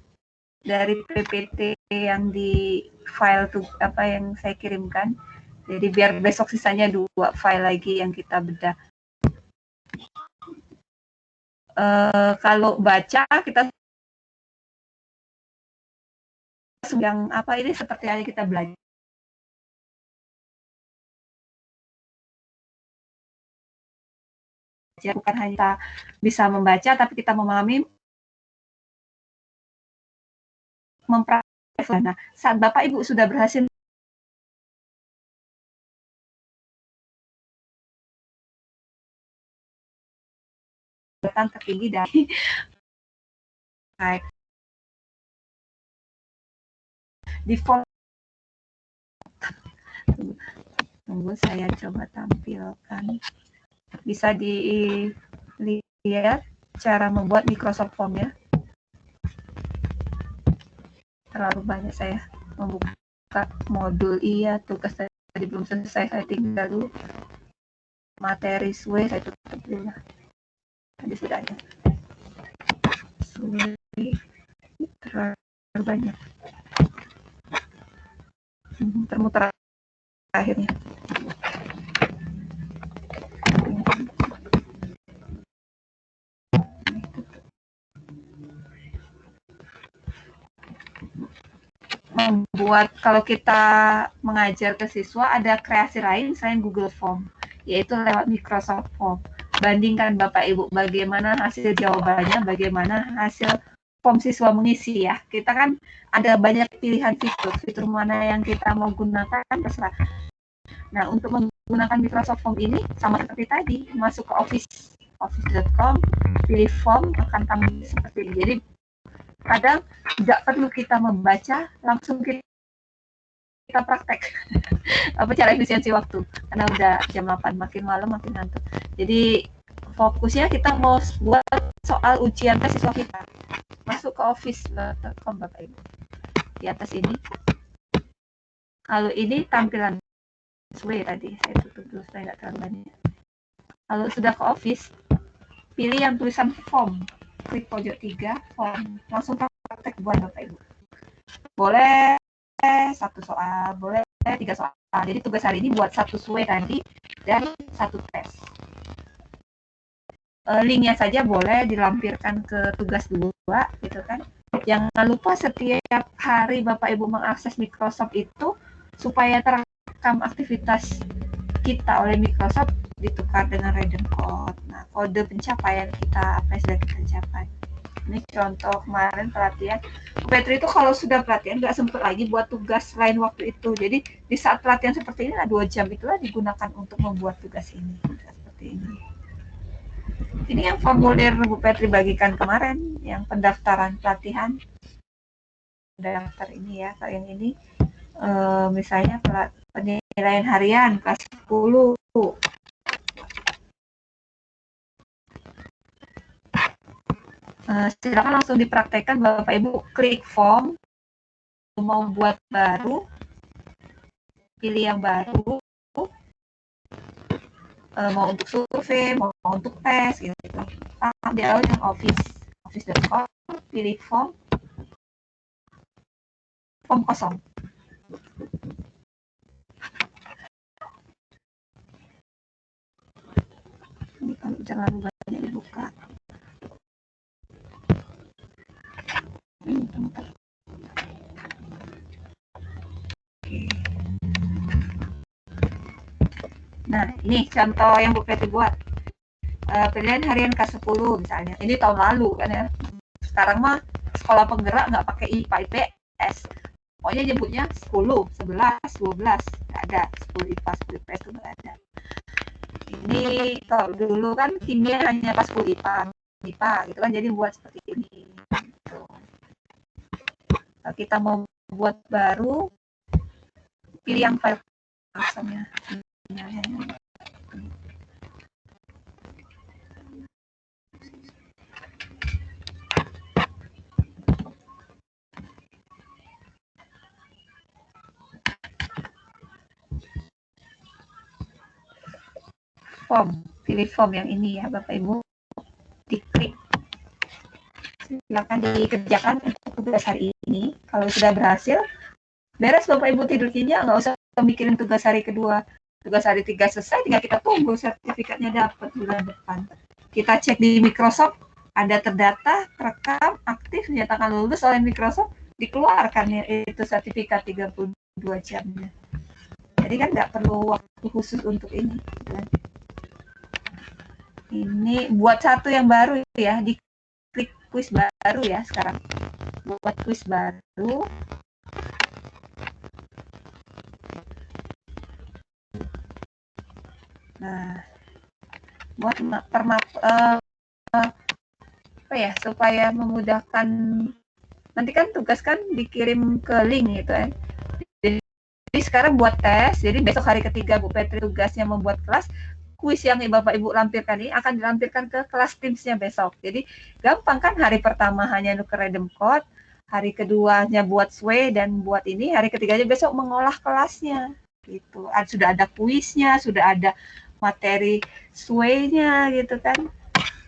dari PPT yang di file tuh apa yang saya kirimkan. Jadi biar besok sisanya 2 file lagi yang kita bedah. Kalau baca kita yang apa ini seperti yang kita belajar. Bukan hanya bisa membaca, tapi kita memahami, mempraktek. Nah, saat Bapak Ibu sudah berhasil tertinggi dari default. Tunggu saya coba tampilkan. Bisa dilihat cara membuat Microsoft Form ya. Terlalu banyak saya membuka modul tugas tadi belum selesai, saya tinggal dulu. Materi SWE saya tutup dulu lah. Tadi sudah ada. SWE terlalu banyak. Termuter akhirnya. Membuat kalau kita mengajar ke siswa ada kreasi lain selain Google Form, yaitu lewat Microsoft Form. Bandingkan Bapak Ibu bagaimana hasil jawabannya, bagaimana hasil form siswa mengisi ya. Kita kan ada banyak pilihan fitur mana yang kita mau gunakan terserah. Nah, untuk menggunakan Microsoft Form ini sama seperti tadi, masuk ke office.com, pilih form, akan tampil seperti ini. Jadi kadang tidak perlu kita membaca, langsung kita praktek apa cara efisiensi waktu, karena udah jam 8, makin malam makin ngantuk. Jadi fokusnya kita mau buat soal ujian tes siswa kita. Masuk ke office.com Bapak Ibu. Di atas ini. Kalau ini tampilan sesuai tadi, saya tutup dulu supaya nggak terlalu banyak. Kalau sudah ke office, pilih yang tulisan form. Klik pojok 3, form. Langsung praktek buat Bapak Ibu. Boleh 1 soal, boleh 3 soal. Jadi tugas hari ini buat 1 suwe tadi dan 1 tes. Linknya saja boleh dilampirkan ke tugas 2 gitu kan. Jangan lupa setiap hari Bapak Ibu mengakses Microsoft itu supaya terekam aktivitas kita oleh Microsoft ditukar dengan random code. Nah, kode pencapaian kita apa yang sudah kita capai. Ini contoh kemarin pelatihan. Bu Petri itu kalau sudah pelatihan nggak sempat lagi buat tugas lain waktu itu. Jadi di saat pelatihan seperti ini, 2 jam itulah digunakan untuk membuat tugas ini. Seperti ini. Ini yang formulir Bu Petri bagikan kemarin, yang pendaftaran pelatihan. Daftar ini ya, kalian ini misalnya penilaian harian kelas 10. Silakan langsung dipraktekkan Bapak Ibu, klik form, mau buat baru, pilih yang baru, mau untuk survei, mau untuk tes gitu. Ambil yang office.com, pilih form kosong. Ini kalau jangan banyak dibuka. Nah, ini contoh yang Bu Petri buat. Pilihan harian K10 misalnya. Ini tahun lalu kan ya. Sekarang mah sekolah penggerak nggak pakai IPA IPS. Pokoknya nyebutnya 10, 11, 12. Nggak ada. 10 IPA, 10 IPS itu nggak ada. Ini kalau dulu kan kimia hanya pas 10 IPA gitu kan. Jadi buat seperti ini. Gitu. Kalau kita mau buat baru, pilih yang file kosongnya. Form, pilih form yang ini ya Bapak Ibu, diklik, silakan dikerjakan untuk tugas hari ini. Kalau sudah berhasil, beres Bapak Ibu tidur nyenyak, nggak usah mikirin tugas hari kedua. Tugas hari 3 selesai, tinggal kita tunggu sertifikatnya dapat bulan depan. Kita cek di Microsoft, ada terdata, terekam, aktif, dinyatakan lulus oleh Microsoft, dikeluarkan ya itu sertifikat 32 jamnya. Jadi kan nggak perlu waktu khusus untuk ini. Ini buat satu yang baru ya, diklik kuis baru ya sekarang. Buat kuis baru. Nah, buat apa ya, supaya memudahkan, nanti kan tugas kan dikirim ke link gitu ya. Jadi sekarang buat tes, jadi besok hari ketiga Bu Petri tugasnya membuat kelas, kuis yang Bapak Ibu lampirkan ini akan dilampirkan ke kelas Teams-nya besok. Jadi gampang kan, hari pertama hanya nuker random code, hari keduanya buat sway dan buat ini, hari ketiganya besok mengolah kelasnya. Gitu. Sudah ada kuisnya, sudah ada materi sway-nya gitu kan.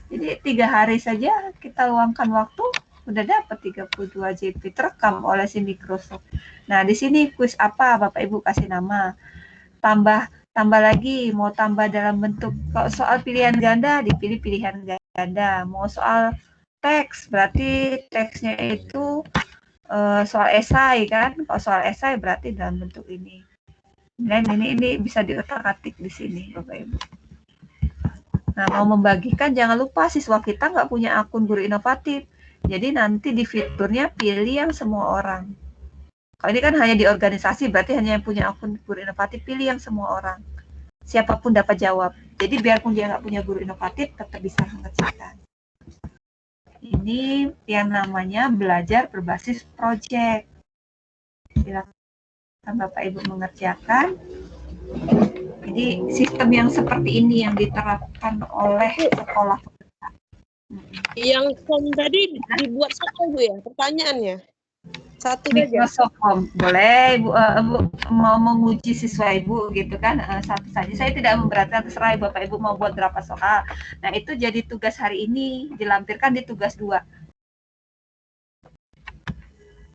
Jadi 3 hari saja kita luangkan waktu, udah dapat 32 JP terekam oleh si Microsoft. Nah, di sini kuis apa Bapak Ibu kasih nama. Tambah lagi, mau tambah dalam bentuk, kalau soal pilihan ganda dipilih pilihan ganda. Mau soal teks, berarti teksnya itu soal esai kan. Kalau soal esai berarti dalam bentuk ini. Dan ini bisa diotak-atik di sini Bapak Ibu. Nah, mau membagikan jangan lupa siswa kita nggak punya akun guru inovatif. Jadi nanti di fiturnya pilih yang semua orang. Kalau ini kan hanya di organisasi, berarti hanya yang punya akun guru inovatif, pilih yang semua orang. Siapapun dapat jawab. Jadi biarpun dia nggak punya guru inovatif, tetap bisa mengerjakan. Ini yang namanya belajar berbasis proyek. Silakan Bapak Ibu mengerjakan. Jadi sistem yang seperti ini yang diterapkan oleh sekolah. Yang form tadi dibuat satu Bu ya, pertanyaannya? Satu saja. Microsoft Form. Boleh Ibu, Ibu mau menguji siswa Ibu gitu kan, satu saja. Saya tidak memberatkan, terserah Bapak Ibu mau buat berapa soal. Nah, itu jadi tugas hari ini, dilampirkan di tugas 2.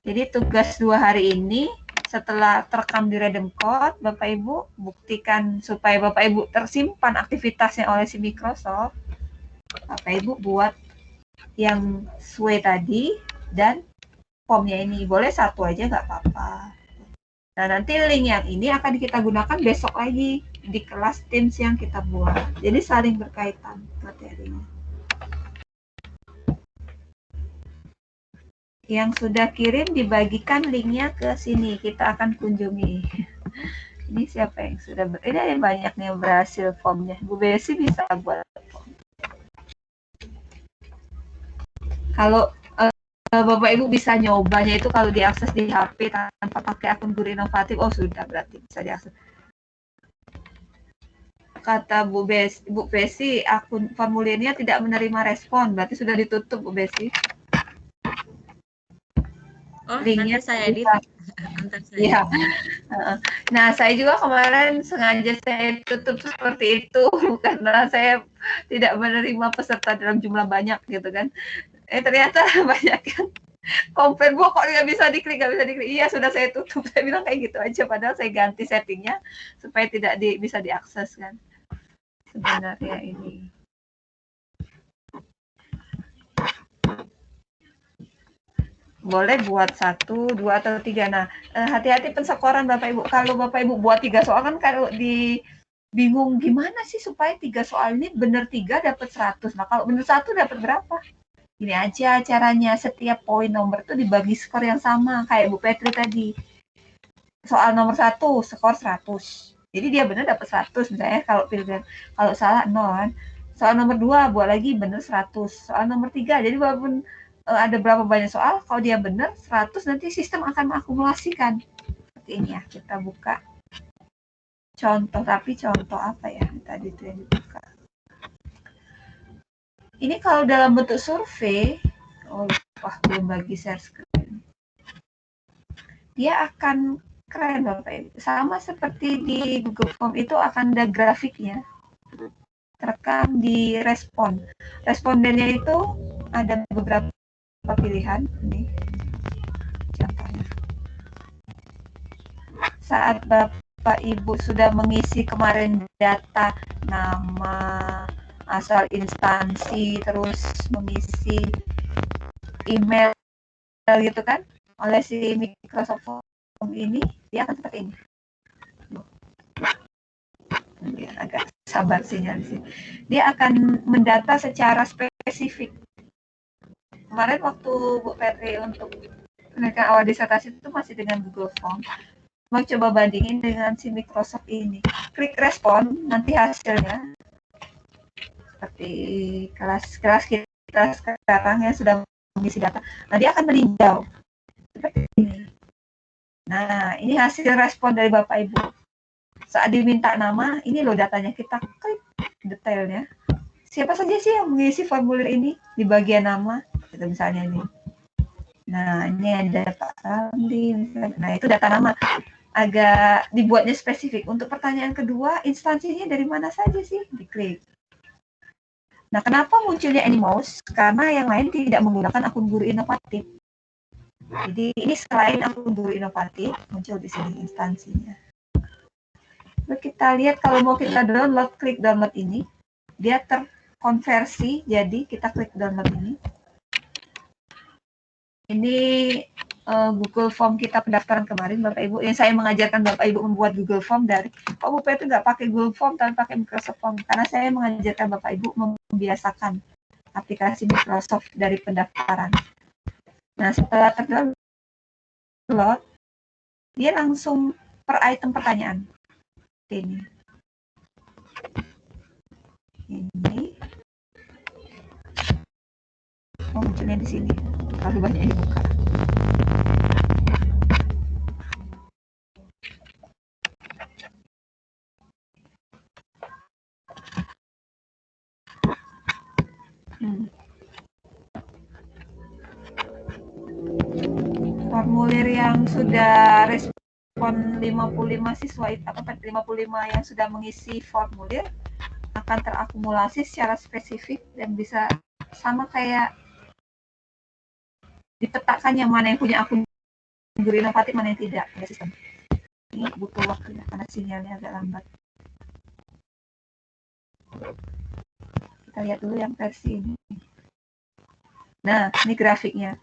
Jadi tugas 2 hari ini, setelah terekam di Reading Code, Bapak Ibu buktikan supaya Bapak Ibu tersimpan aktivitasnya oleh si Microsoft. Bapak Ibu buat yang sesuai tadi dan formnya ini. Boleh satu aja nggak apa-apa. Nah, nanti link yang ini akan kita gunakan besok lagi di kelas Teams yang kita buat. Jadi saling berkaitan materinya. Yang sudah kirim dibagikan linknya ke sini. Kita akan kunjungi. Ini siapa yang sudah ini ada banyak nih yang berhasil formnya. Bu Besi bisa buat form. Kalau Bapak Ibu bisa nyobanya itu kalau diakses di HP tanpa pakai akun guru inovatif, oh sudah berarti bisa diakses. Kata Bu Besi, akun formulirnya tidak menerima respon, berarti sudah ditutup Bu Besi. Oh, Linknya nanti saya edit. Antar saya. Ya. Nah, saya juga kemarin sengaja saya tutup seperti itu karena saya tidak menerima peserta dalam jumlah banyak gitu kan. Ternyata banyak yang komplain, kok nggak bisa diklik. Iya, sudah saya tutup. Saya bilang kayak gitu aja, padahal saya ganti settingnya supaya tidak bisa diakses kan. Sebenarnya ini. Boleh buat 1, 2, atau 3. Nah, hati-hati penskoran Bapak Ibu. Kalau Bapak Ibu buat 3 soal kan kalau bingung gimana sih supaya 3 soal ini benar 3 dapat 100. Nah, kalau benar 1 dapat berapa? Ini aja caranya, setiap poin nomor itu dibagi skor yang sama kayak Bu Petri tadi. Soal nomor 1 skor 100. Jadi dia benar dapat 100 misalnya, kalau salah 0 kan. Soal nomor 2 buat lagi benar 100. Soal nomor 3 jadi walaupun ada berapa banyak soal, kalau dia benar 100 nanti sistem akan mengakumulasikan. Seperti ini ya, kita buka contoh, tapi contoh apa ya tadi itu yang dibuka. Ini kalau dalam bentuk survei, belum bagi share screen. Dia akan keren Bapak Ibu. Sama seperti di Google Form itu akan ada grafiknya. Terekam di respon. Respondennya itu ada beberapa pilihan ini contohnya. Saat Bapak Ibu sudah mengisi kemarin data nama, asal instansi, terus mengisi email gitu kan oleh si Microsoft Form ini, dia akan seperti ini. Ya, agak sabar sinyal sih. Dia akan mendata secara spesifik. Kemarin waktu Bu Petri untuk penelitian awal disertasi itu masih dengan Google Form. Mau coba bandingin dengan si Microsoft ini. Klik respon, nanti hasilnya seperti kelas kita sekarang yang sudah mengisi data. Nah, dia akan meninjau seperti ini. Nah, ini hasil respon dari Bapak Ibu. Saat diminta nama, ini loh datanya, kita klik detailnya. Siapa saja sih yang mengisi formulir ini di bagian nama? Itu misalnya ini. Nah, ini ada Pak Ramli. Nah, itu data nama. Agak dibuatnya spesifik. Untuk pertanyaan kedua, instansinya dari mana saja sih? Diklik. Nah, kenapa munculnya Anymouse? Karena yang lain tidak menggunakan akun guru inovatif. Jadi, ini selain akun guru inovatif, muncul di sini instansinya. Lalu kita lihat kalau mau kita download, klik download ini. Dia terkonversi, jadi kita klik download ini. Ini Google Form kita pendaftaran kemarin, Bapak Ibu. Yang saya mengajarkan Bapak Ibu membuat Google Form dari, kok Bu Petri nggak pakai Google Form tapi pakai Microsoft Form? Karena saya mengajarkan Bapak Ibu membiasakan aplikasi Microsoft dari pendaftaran. Nah, setelah terdownload, dia langsung per item pertanyaan. Ini. Oh, munculnya di sini. Terlalu banyak yang dibuka. Formulir yang sudah respon 55 siswa itu, 55 yang sudah mengisi formulir akan terakumulasi secara spesifik dan bisa sama kayak dipetakan yang mana yang punya akun guru inovatif, mana yang tidak ya sistem. Ini butuh waktu ya, karena sinyalnya agak lambat. Kita lihat dulu yang versi ini. Nah, ini grafiknya.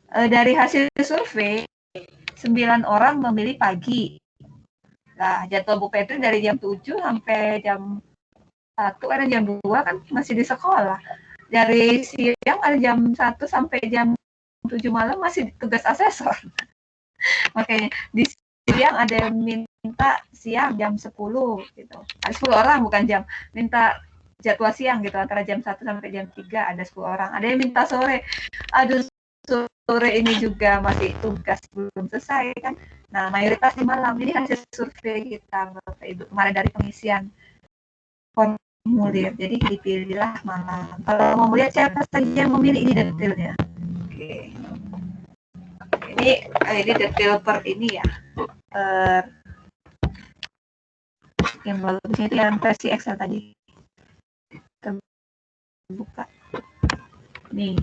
Dari hasil survei, 9 orang memilih pagi. Nah, jadwal Bu Petri dari jam 7 sampai jam 1, karena jam 2 kan masih di sekolah. Dari siang ada jam 1 sampai jam 7 malam masih tugas asesor. Makanya di siang ada yang minta siang jam 10 gitu. Ada 10 orang bukan jam. Minta jadwal siang gitu antara jam 1 sampai jam 3 ada 10 orang. Ada yang minta sore. Aduh, sore ini juga masih tugas belum selesai kan. Nah, mayoritas di malam. Ini hasil survei kita Bapak Ibu kemarin dari pengisian formulir. Jadi dipilihlah malam. Kalau mau melihat siapa saja yang memilih, ini detailnya. Oke. Ini detail per ini ya. Yang bagusnya itu yang versi Excel tadi. Terbuka. Nih.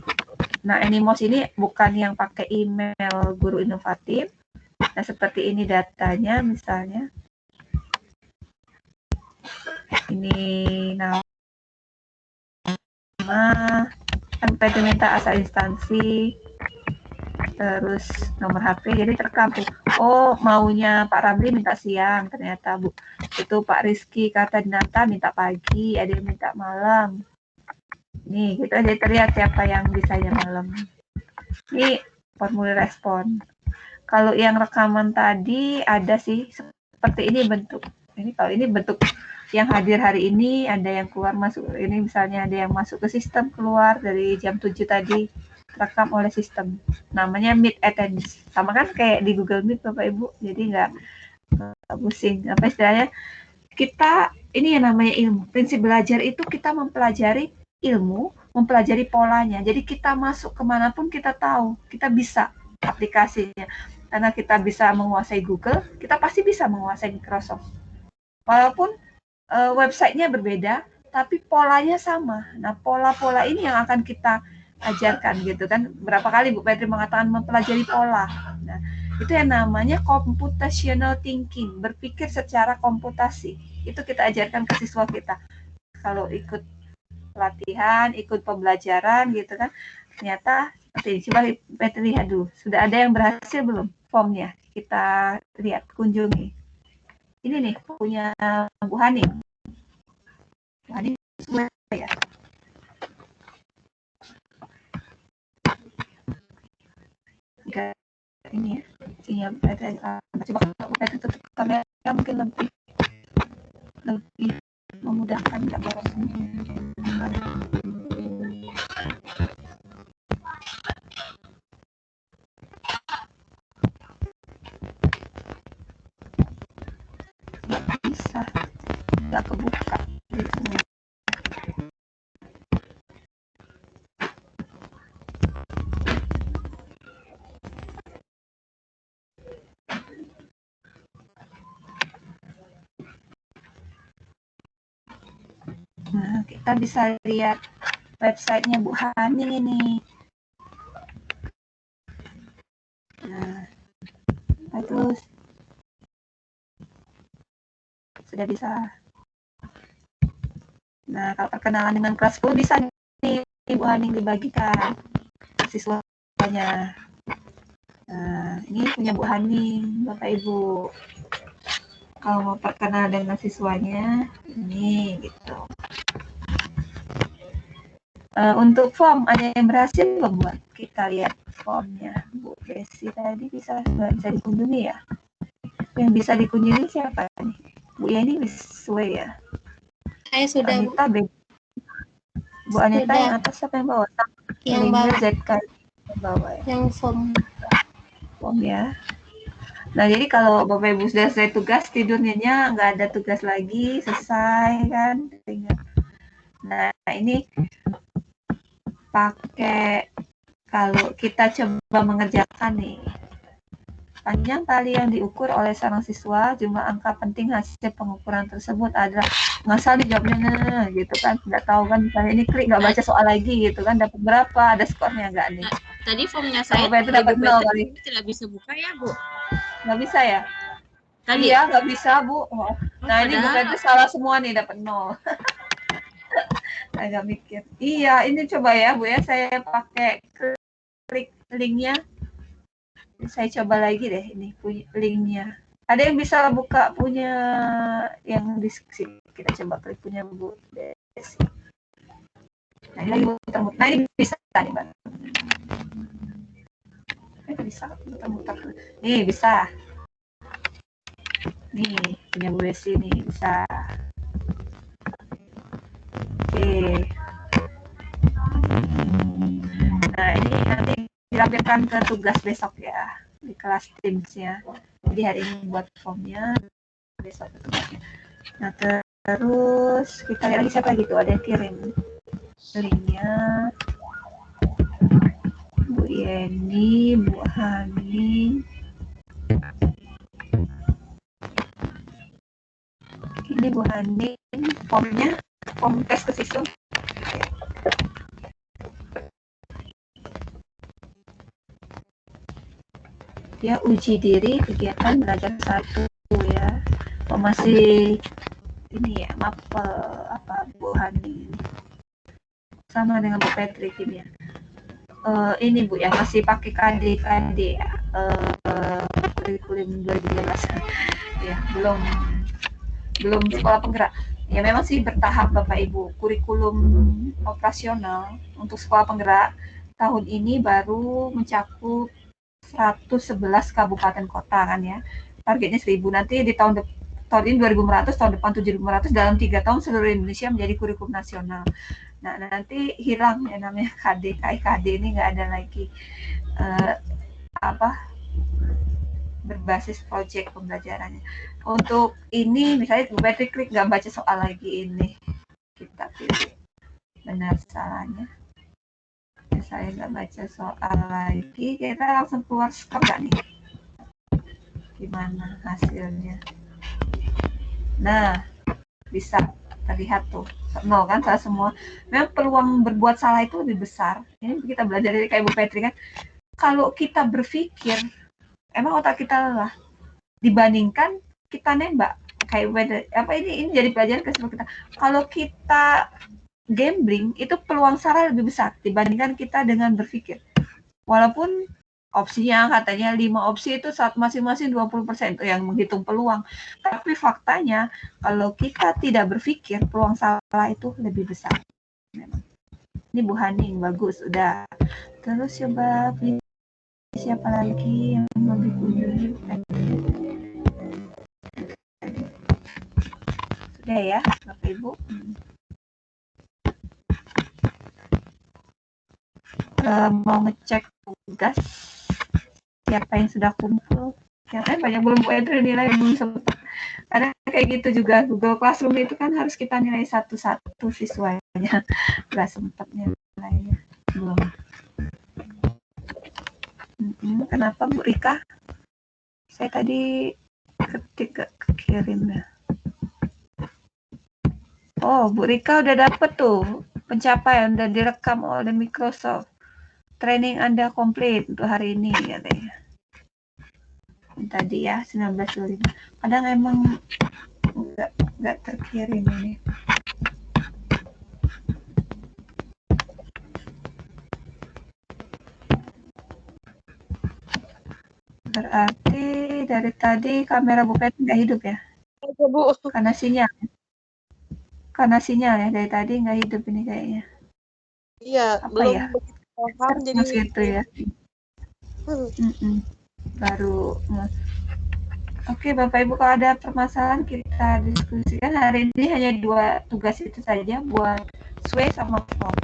Nah, Animos ini bukan yang pakai email guru inovatif. Nah, seperti ini datanya misalnya. Ini nama, sampai diminta asal instansi, terus nomor HP, jadi terekam tuh. Oh, maunya Pak Ramli minta siang, ternyata Bu. Itu Pak Rizky Kartadinata minta pagi, ada yang minta malam. Nih, gitu aja terlihat siapa yang bisanya malam. Ini formulir respon. Kalau yang rekaman tadi ada sih seperti ini bentuk. Ini kalau ini bentuk yang hadir hari ini, ada yang keluar masuk. Ini misalnya ada yang masuk ke sistem, keluar dari jam 7 tadi, rekam oleh sistem. Namanya Meet Attendance. Sama kan kayak di Google Meet Bapak Ibu. Jadi nggak pusing. Apa istilahnya? Kita ini yang namanya ilmu. Prinsip belajar itu kita mempelajari ilmu, mempelajari polanya. Jadi kita masuk kemanapun kita tahu, kita bisa aplikasinya. Karena kita bisa menguasai Google, kita pasti bisa menguasai Microsoft. Walaupun websitenya berbeda, tapi polanya sama. Nah, pola-pola ini yang akan kita ajarkan gitu kan. Berapa kali Bu Petri mengatakan mempelajari pola. Nah, itu yang namanya computational thinking, berpikir secara komputasi. Itu kita ajarkan ke siswa kita. Kalau ikut pelatihan, ikut pembelajaran gitu kan. Ternyata seperti ini. Coba Petri lihat dulu. Sudah ada yang berhasil belum formnya? Kita lihat, kunjungi. Ini nih punya Bu Haning. Bu Haning semua ya. Jika ini ya, sinyal Petri. Coba Bu Petri tutup kamera mungkin lebih memudahkan nggak boros. Bisa nggak kebuka gitu. Nah, kita bisa lihat websitenya Bu Haning ini. Nah, terus sudah bisa. Nah, kalau perkenalan dengan kelas 10 bisa nih Bu Haning dibagikan siswanya. Nah, ini punya Bu Haning, Bapak Ibu. Kalau mau perkenalan dengan siswanya, ini gitu. Untuk form, ada yang berhasil belum buat? Kita lihat formnya. Bu Desi tadi bisa dikunjungi ya? Yang bisa dikunjungi siapa nih? Bu Yani Wiswe ya. Saya sudah, Bu. Anita Bu Anita Sudah. yang atas siapa yang bawah? Yang Linknya bawah. ZK yang bawah ya. Yang form. Form ya. Nah jadi kalau Bapak Ibu sudah selesai tugas, tidurnya nggak ada tugas lagi, selesai kan? Nah ini pakai, kalau kita coba mengerjakan nih, panjang tali yang diukur oleh seorang siswa, jumlah angka penting hasil pengukuran tersebut adalah, ngasal nih jawabnya, gitu kan, nggak tahu kan, misalnya ini klik nggak baca soal lagi gitu kan, dapat berapa, ada skornya nggak nih? Tadi formnya saya Bapak itu dapat 0 kali. tidak bisa buka ya, Bu? Nggak bisa ya? Tadi. Iya, nggak bisa, Bu. Oh. Nah, ini Bu Petri salah semua nih, dapat 0. Agak mikir. Iya, ini coba ya, Bu ya, saya pakai klik linknya. Saya coba lagi deh, ini punya linknya. Ada yang bisa buka punya yang diskusi? Kita coba klik punya Bu Desi. Nah, ini muter-muter. Nah, ini bisa nih, Mbak. Bisa muter-muter. Nih, bisa. Nih, punya Bu Desi nih, bisa. Oke. Nah, ini nanti dilampirkan ke tugas besok ya, di kelas Teams-nya. Jadi hari ini buat formnya, besok tugasnya. Nah, terus kita lihat lagi siapa gitu, ada yang kirim linknya. Bu Yeni, Bu Hani. Ini Bu Hani, formnya, form tes ke siswa. Ya, uji diri kegiatan belajar 1 ya. Oh, masih ini ya, mapel apa Bu Hani. Sama dengan Bu Petri ini ya. Ini Bu ya, masih pakai KD ya. Kurikulum 2013. Ya, belum sekolah penggerak. Ya memang sih bertahap Bapak Ibu. Kurikulum operasional untuk sekolah penggerak tahun ini baru mencakup 111 kabupaten kota kan ya. Targetnya 1000. Nanti di tahun ini 2500, tahun depan 7500, dalam 3 tahun seluruh Indonesia menjadi kurikulum nasional. Nah, nanti hilang ya namanya KD ini, nggak ada lagi berbasis proyek pembelajarannya. Untuk ini misalnya Bu Petri klik nggak baca soal lagi, ini kita pilih benar salahnya. Saya nggak baca soal lagi, kita langsung keluar skor nggak nih? Gimana hasilnya? Nah, bisa terlihat tuh 0 kan, salah semua. Memang peluang berbuat salah itu lebih besar. Ini kita belajar dari kayak Bu Petri kan. Kalau kita berpikir, emang otak kita lelah dibandingkan kita nembak. Kayak apa ini jadi pelajaran ke semua kita. Kalau kita gambling itu peluang salah lebih besar dibandingkan kita dengan berpikir. Walaupun opsinya katanya 5 opsi itu saat masing-masing 20% itu yang menghitung peluang. Tapi faktanya kalau kita tidak berpikir, peluang salah itu lebih besar. Ini Bu Hani bagus, udah. Terus coba siapa lagi yang mau dikunjungi? Sudah ya, Bapak Ibu. Mau ngecek tugas siapa yang sudah kumpul, yang banyak belum itu nilai belum sempat. Ada kayak gitu juga, Google Classroom itu kan harus kita nilai satu-satu siswanya, nggak sempat nilainya belum. Kenapa Bu Rika? Saya tadi ketik kirim ya. Oh, Bu Rika udah dapet tuh pencapaian, udah direkam oleh Microsoft. Training Anda komplit untuk hari ini katanya. Tadi ya 19.25. Kadang emang nggak terkirim ini. Berarti dari tadi kamera Bu Petri nggak hidup ya? Bu. Karena sinyal ya, dari tadi nggak hidup ini kayaknya. Iya, apa belum ya? paham jadi gitu ya. Baru Oke, Bapak Ibu, kalau ada permasalahan kita diskusikan. Hari ini hanya 2 tugas itu saja buat sway sama form.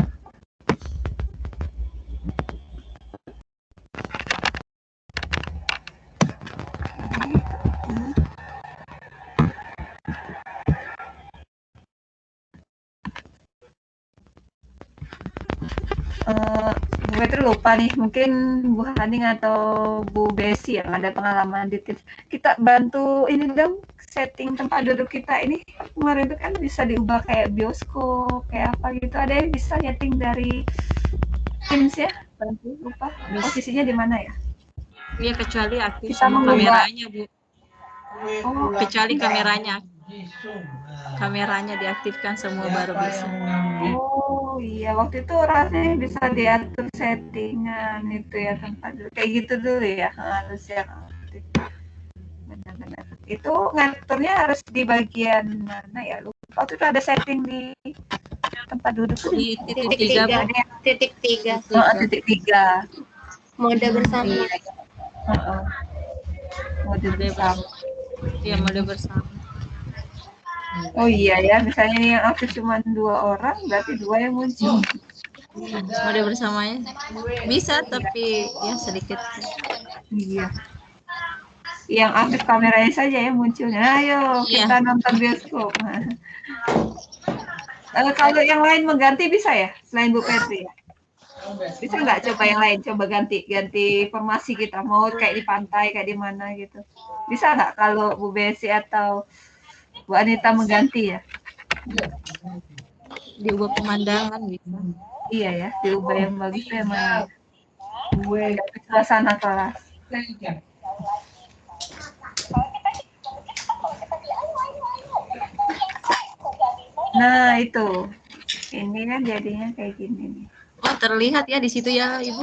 Bu Petri lupa nih, mungkin Bu Haning atau Bu Besi yang ada pengalaman di Teams. Kita bantu ini dong, setting tempat duduk kita ini. Kemarin itu kan bisa diubah kayak bioskop, kayak apa gitu. Ada yang bisa setting dari Teams ya? Bantu, lupa. Posisinya di mana ya? Iya, kecuali aktif Kita semua mengubah. kameranya, Bu. Oh, Kecuali kameranya. Kameranya diaktifkan semua baru bisa. oh iya, waktu itu rasanya bisa diatur settingan itu ya tempat duduk. Kayak gitu dulu ya, harus yang aktif. Benar-benar. Itu ngaturnya harus di bagian mana ya? Lupa. Waktu itu ada setting di tempat duduk tuh Di titik Titik 3, tiga. Bu. Titik 3. titik 3. Mode bersama. Mode bersama. Iya, mode bersama. Oh iya ya, misalnya ini yang aktif cuma 2 orang, berarti 2 yang muncul. Mode bersamanya bisa, tapi ya sedikit. Iya. Yang aktif kameranya saja ya munculnya. Ayo Iya. kita nonton bioskop. Kalau yang lain mengganti bisa ya, selain Bu Petri ya? Bisa nggak coba yang lain, coba ganti formasi kita, mau kayak di pantai, kayak di mana gitu. Bisa nggak kalau Bu Besi atau Bu Anita mengganti ya? Diubah pemandangan bisa. Iya ya, diubah yang bagus tuh yang mana? Suasana kelas. Nah itu, ini kan jadinya kayak gini nih. Oh, terlihat ya di situ ya, Ibu.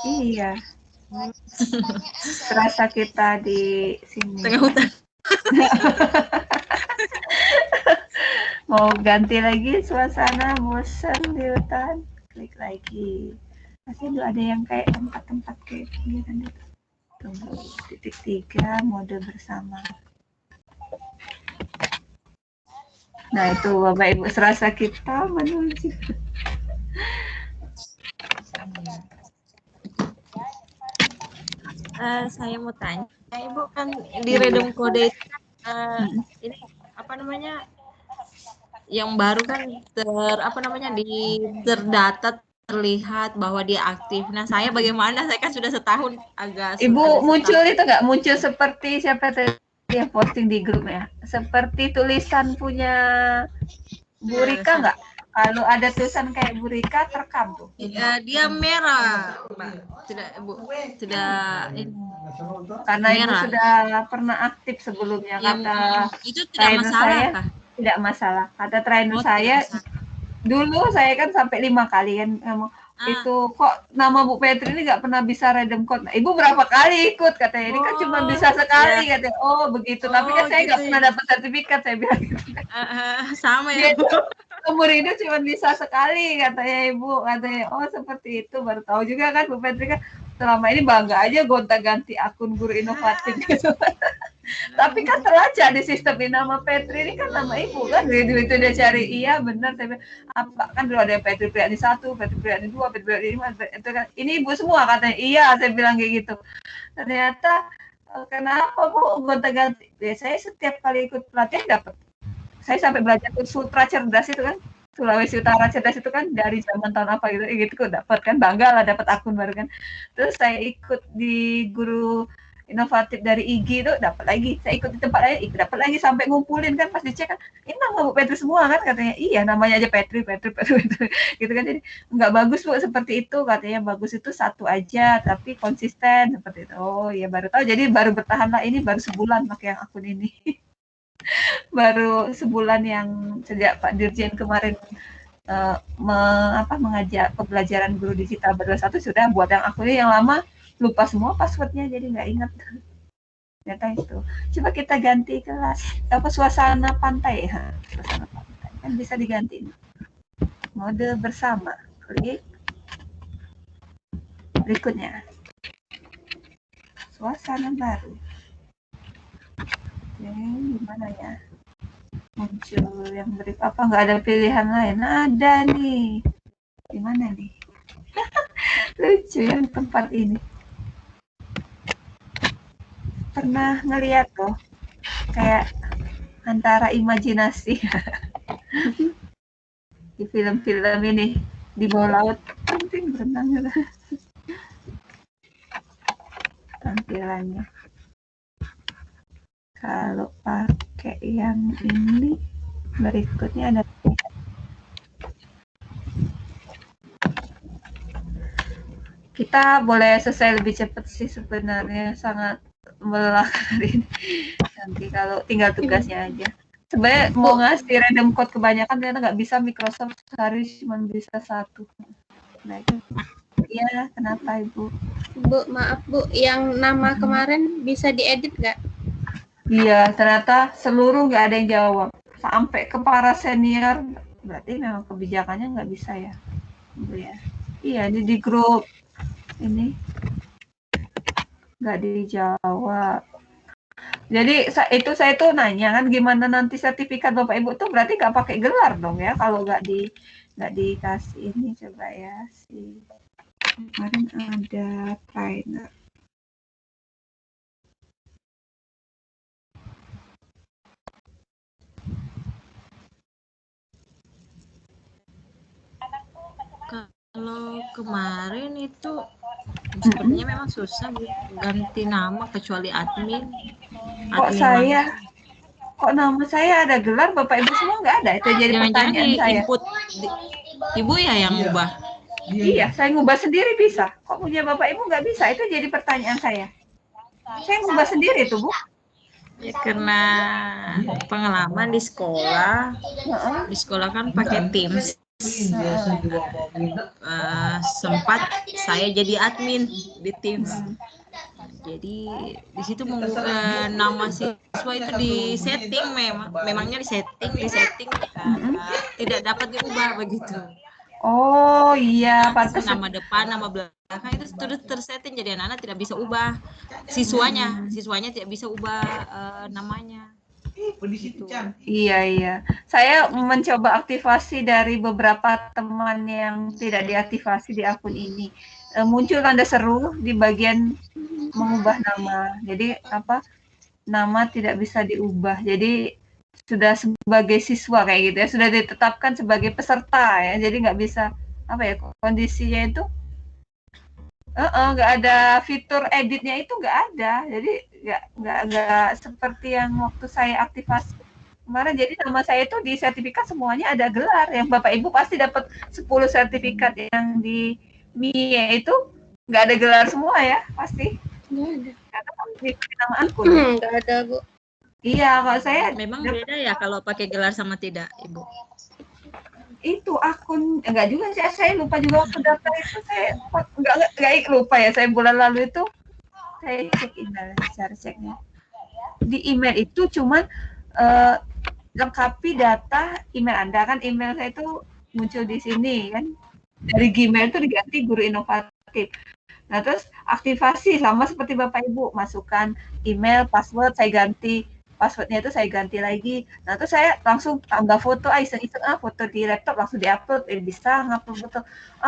Iya. Terasa kita di sini. Tengah hutan. Mau ganti lagi suasana, bosan di hutan, klik lagi. Pasti ada yang kayak tempat-tempat kayak gini kan itu. Tunggu, titik 3 mode bersama. Nah itu Bapak Ibu, serasa kita menuju. Saya mau tanya, Ibu, kan di Redem Kode itu ini apa namanya? Yang baru kan terdata, terlihat bahwa dia aktif. Nah, saya bagaimana? Saya kan sudah setahun agak. Ibu muncul itu nggak? Muncul seperti siapa tadi yang posting di grup ya? Seperti tulisan punya Bu Rika nggak? Kalau ada tulisan kayak Bu Rika terekam tuh. Dia merah, Mbak. Tidak ini. Karena Ibu Merah. sudah pernah aktif sebelumnya, kata Itu tidak trainer masalah saya. kah? Tidak masalah. Kata trainer Oh, saya, tidak masalah. dulu saya kan sampai 5 kali kan ngomong, itu kok nama Bu Petri ini nggak pernah bisa redem code. Nah, Ibu berapa kali ikut katanya, ini kan cuma bisa sekali katanya. Oh begitu, tapi kan saya nggak gitu pernah ya. dapat sertifikat, saya bilang gitu. Sama ya, Bu. Umur hidup cuma bisa sekali katanya Ibu, katanya. Oh seperti itu, baru tahu juga kan Bu Petri kan selama ini bangga aja gonta-ganti akun guru inovatif gitu. Tapi kan terlacak di sistem ini nama Petri ini kan nama Ibu kan, itu dia cari. Iya benar, saya bilang, apa kan dulu ada Petri Priani 1, Petri Priani 2, Petri Priani 5, itu kan ini Ibu semua katanya. Iya, saya bilang kayak gitu. Ternyata kenapa Bu gonta-ganti? Saya setiap kali ikut pelatihan dapat. Saya sampai belajar Sutra Cerdas itu kan, Sulawesi Utara Cerdas itu kan dari zaman tahun apa gitu kok dapat kan, bangga lah dapat akun baru kan. Terus saya ikut di guru inovatif dari IG itu dapat lagi, saya ikut di tempat lain dapat lagi, sampai ngumpulin kan, pas dicek kan ini nama Bu Petri semua kan, katanya. Iya namanya aja Petri gitu kan. Jadi nggak bagus Bu seperti itu, katanya. Bagus itu satu aja tapi konsisten seperti itu. Oh iya baru tahu, jadi baru bertahan lah, ini baru sebulan pakai yang akun ini. Baru sebulan yang sejak Pak Dirjen kemarin mengajak pembelajaran guru digital ber21 sudah buat yang akun ini. Yang lama lupa semua passwordnya, jadi nggak ingat. Ternyata itu. Coba kita ganti kelas suasana pantai ya. Suasana pantai kan bisa diganti. Mode bersama. Klik. Berikutnya. Suasana baru. Oke, gimana ya? Muncul yang apa nggak ada pilihan lain? Ada nih. Gimana nih? Lucu yang tempat ini. Pernah ngeliat tuh kayak antara imajinasi di film-film ini di bawah laut penting berenang gitu. Tampilannya kalau pakai yang ini berikutnya ada kita boleh selesai lebih cepat sih sebenarnya, sangat melelahkan ini. Nanti kalau tinggal tugasnya aja. Sebenarnya mau ngasih random code kebanyakan ternyata nggak bisa, Microsoft sehari cuma bisa 1. Nah itu. Iya, kenapa Ibu? Bu, maaf Bu, yang nama kemarin bisa diedit nggak? Iya, ternyata seluruh nggak ada yang jawab. Sampai ke para senior, berarti memang kebijakannya nggak bisa ya. Iya, ini di grup ini nggak dijawab. Jadi itu saya tuh nanya kan gimana nanti sertifikat Bapak Ibu tuh berarti nggak pakai gelar dong ya kalau nggak dikasih ini. Coba ya si kemarin ada trainer. Kalau kemarin itu sepertinya memang susah Bu ganti nama kecuali admin. Kok nama saya ada gelar, Bapak Ibu semua nggak ada? Itu jadi pertanyaan saya. Input Ibu ya yang ubah? Iya, saya ngubah sendiri bisa. Kok punya Bapak Ibu nggak bisa? Itu jadi pertanyaan saya. Saya ngubah sendiri tuh, Bu. Ya karena pengalaman di sekolah. Di sekolah kan pakai Teams. Sempat saya jadi admin di Teams. Jadi di situ nama siswa itu di setting, memangnya di setting tidak dapat diubah begitu. Oh iya, pantas nama depan, nama belakang itu sudah tersetting, jadi anak-anak tidak bisa ubah. Siswanya tidak bisa ubah namanya. Gitu. Iya. Saya mencoba aktivasi dari beberapa teman yang tidak diaktifasi di akun ini. Muncul tanda seru di bagian mengubah nama. Jadi nama tidak bisa diubah. Jadi sudah sebagai siswa kayak gitu ya, sudah ditetapkan sebagai peserta ya. Jadi nggak bisa kondisinya itu nggak ada fitur editnya, itu nggak ada. Jadi nggak seperti yang waktu saya aktivasi kemarin. Jadi nama saya itu di sertifikat semuanya ada gelar. Yang Bapak Ibu pasti dapat 10 sertifikat yang di MIE itu nggak ada gelar semua ya, pasti. Nggak ada. Karena di nama akun. Nggak ada Bu. Iya, kalau saya memang beda ya kalau pakai gelar sama tidak, Ibu. Itu akun enggak juga sih, saya lupa juga waktu daftar itu. Saya enggak lupa ya, saya bulan lalu itu saya cek email, cara ceknya di email itu cuman lengkapi data email Anda kan. Email saya itu muncul di sini kan, dari Gmail itu diganti Guru Inovatif. Nah terus aktivasi sama seperti Bapak Ibu, masukkan email, password, saya ganti passwordnya itu, saya ganti lagi. Nah terus saya langsung tambah foto, iseng-iseng foto di laptop langsung diupload, bisa ngupload foto,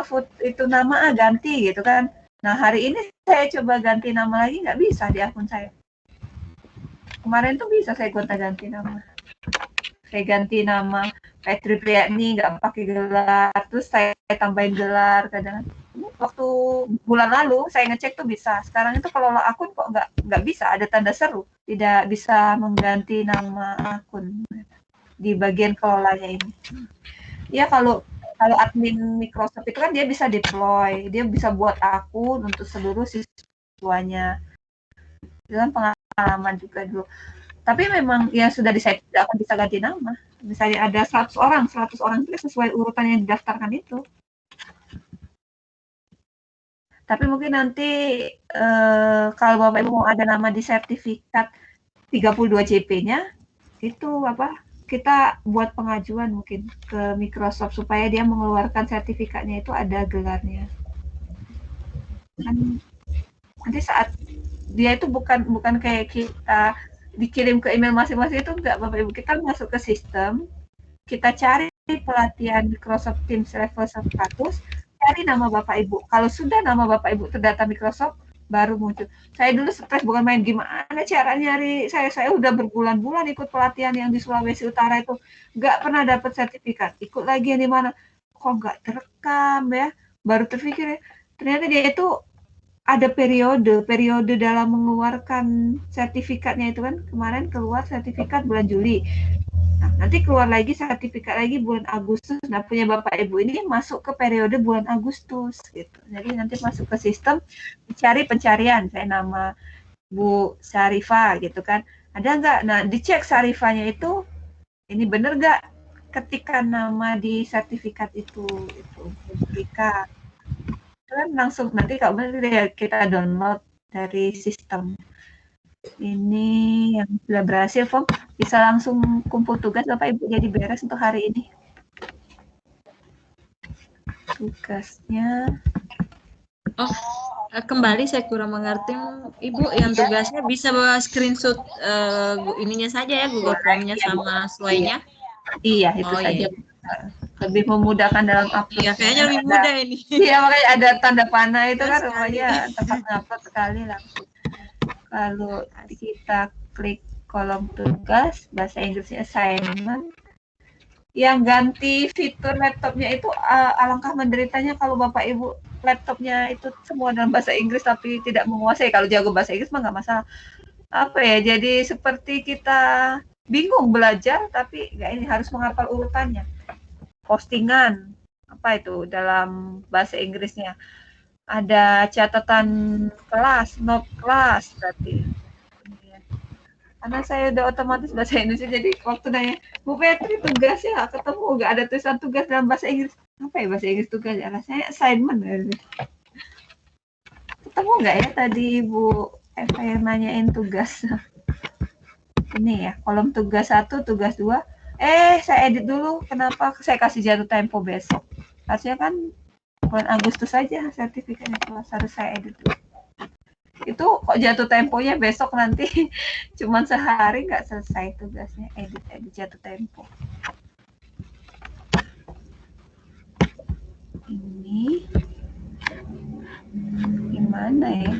foto itu nama ganti gitu kan. Nah hari ini saya coba ganti nama lagi, nggak bisa di akun saya. Kemarin tuh bisa saya gonta-ganti nama. Saya ganti nama Petri Priyani, nggak pakai gelar, terus saya tambahin gelar kadang. Waktu bulan lalu saya ngecek tuh bisa. Sekarang itu kalau akun kok nggak bisa, ada tanda seru, tidak bisa mengganti nama akun di bagian kelolanya ini. Ya kalau admin Microsoft itu kan dia bisa deploy, dia bisa buat akun untuk seluruh siswanya. Itu kan pengalaman juga dulu. Tapi memang ya sudah disetting tidak akan bisa ganti nama. Misalnya ada 100 orang itu sesuai urutan yang didaftarkan itu. Tapi mungkin nanti kalau Bapak Ibu mau ada nama di sertifikat 32 JP-nya, itu kita buat pengajuan mungkin ke Microsoft supaya dia mengeluarkan sertifikatnya itu ada gelarnya. Kan nanti saat dia itu bukan kayak kita dikirim ke email masing-masing itu enggak, Bapak Ibu. Kita masuk ke sistem, kita cari pelatihan Microsoft Teams level 100, cari nama Bapak Ibu. Kalau sudah nama Bapak Ibu terdata Microsoft, baru muncul. Saya dulu stres bukan main, gimana cara nyari, saya udah berbulan-bulan ikut pelatihan yang di Sulawesi Utara itu, nggak pernah dapat sertifikat. Ikut lagi yang di mana, kok nggak terekam ya, baru terpikir ya, ternyata dia itu ada periode dalam mengeluarkan sertifikatnya itu kan. Kemarin keluar sertifikat bulan Juli. Nah, nanti keluar lagi sertifikat lagi bulan Agustus. Nah, punya Bapak Ibu ini masuk ke periode bulan Agustus gitu. Jadi nanti masuk ke sistem, dicari pencarian. Saya nama Bu Syarifah gitu kan. Ada nggak? Nah, dicek Syarifahnya itu, ini bener nggak? Ketika nama di sertifikat itu sertifikat. Kan langsung nanti kalau benar ya kita download dari sistem. Ini yang sudah berhasil, Fom, bisa langsung kumpul tugas Bapak Ibu jadi beres untuk hari ini. Tugasnya. Oh, kembali saya kurang mengerti Ibu, yang tugasnya bisa bawa screenshot ininya saja ya, Google Form-nya sama slide-nya. Iya, itu saja. Iya. Lebih memudahkan dalam upload. Iya, kayaknya lebih mudah ini. Iya, makanya ada tanda panah itu kan rupanya tempat ngupload sekali langsung. Kalau kita klik kolom tugas, bahasa Inggrisnya assignment, yang ganti fitur laptopnya itu alangkah menderitanya kalau Bapak Ibu laptopnya itu semua dalam bahasa Inggris tapi tidak menguasai. Kalau jago bahasa Inggris mah nggak masalah. Apa ya, jadi seperti kita bingung belajar tapi nggak, ini harus menghafal urutannya. Postingan, apa itu dalam bahasa Inggrisnya? Ada catatan kelas, note kelas berarti. Karena saya udah otomatis bahasa Indonesia, jadi waktu nanya, Bu Petri tugasnya ketemu nggak ada tulisan tugas dalam bahasa Inggris. Apa ya bahasa Inggris tugas? Ya, rasanya assignment. Ketemu nggak ya tadi Ibu Eva yang nanyain tugas? Ini ya, kolom tugas 1, tugas 2. Saya edit dulu. Kenapa saya kasih jatuh tempo besok? Harusnya kan bulan Agustus saja sertifikatnya, kelas harus saya edit dulu. Itu kok jatuh temponya besok nanti, cuman sehari nggak selesai tugasnya, edit jatuh tempo. Ini gimana ya?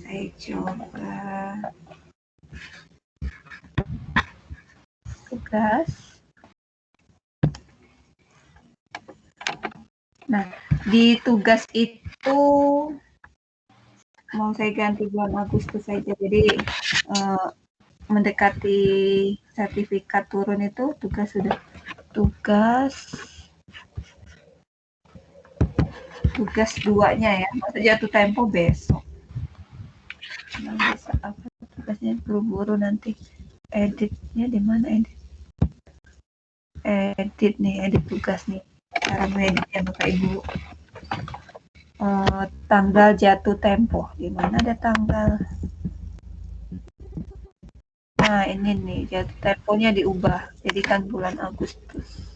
Saya coba tugas. Nah, di tugas itu mau saya ganti bulan Agustus saja. Jadi mendekati sertifikat turun itu tugas sudah. Tugas 2-nya ya. Masa jatuh tempo besok. Nah, bisa apa tugasnya, buru-buru nanti. Editnya di mana edit? Edit nih, edit tugas nih. Cara mengeditnya Bapak Ibu. Tanggal jatuh tempo. Di mana ada tanggal? Nah, ini nih, jatuh temponya diubah. Jadikan bulan Agustus.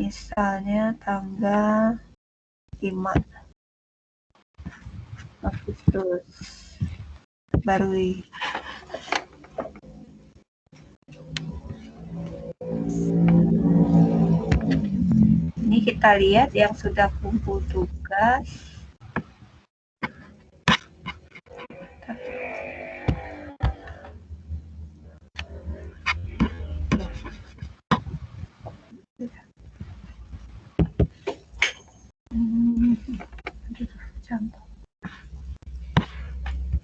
Misalnya tanggal 5 Agustus. Baru ini kita lihat yang sudah kumpul tugas.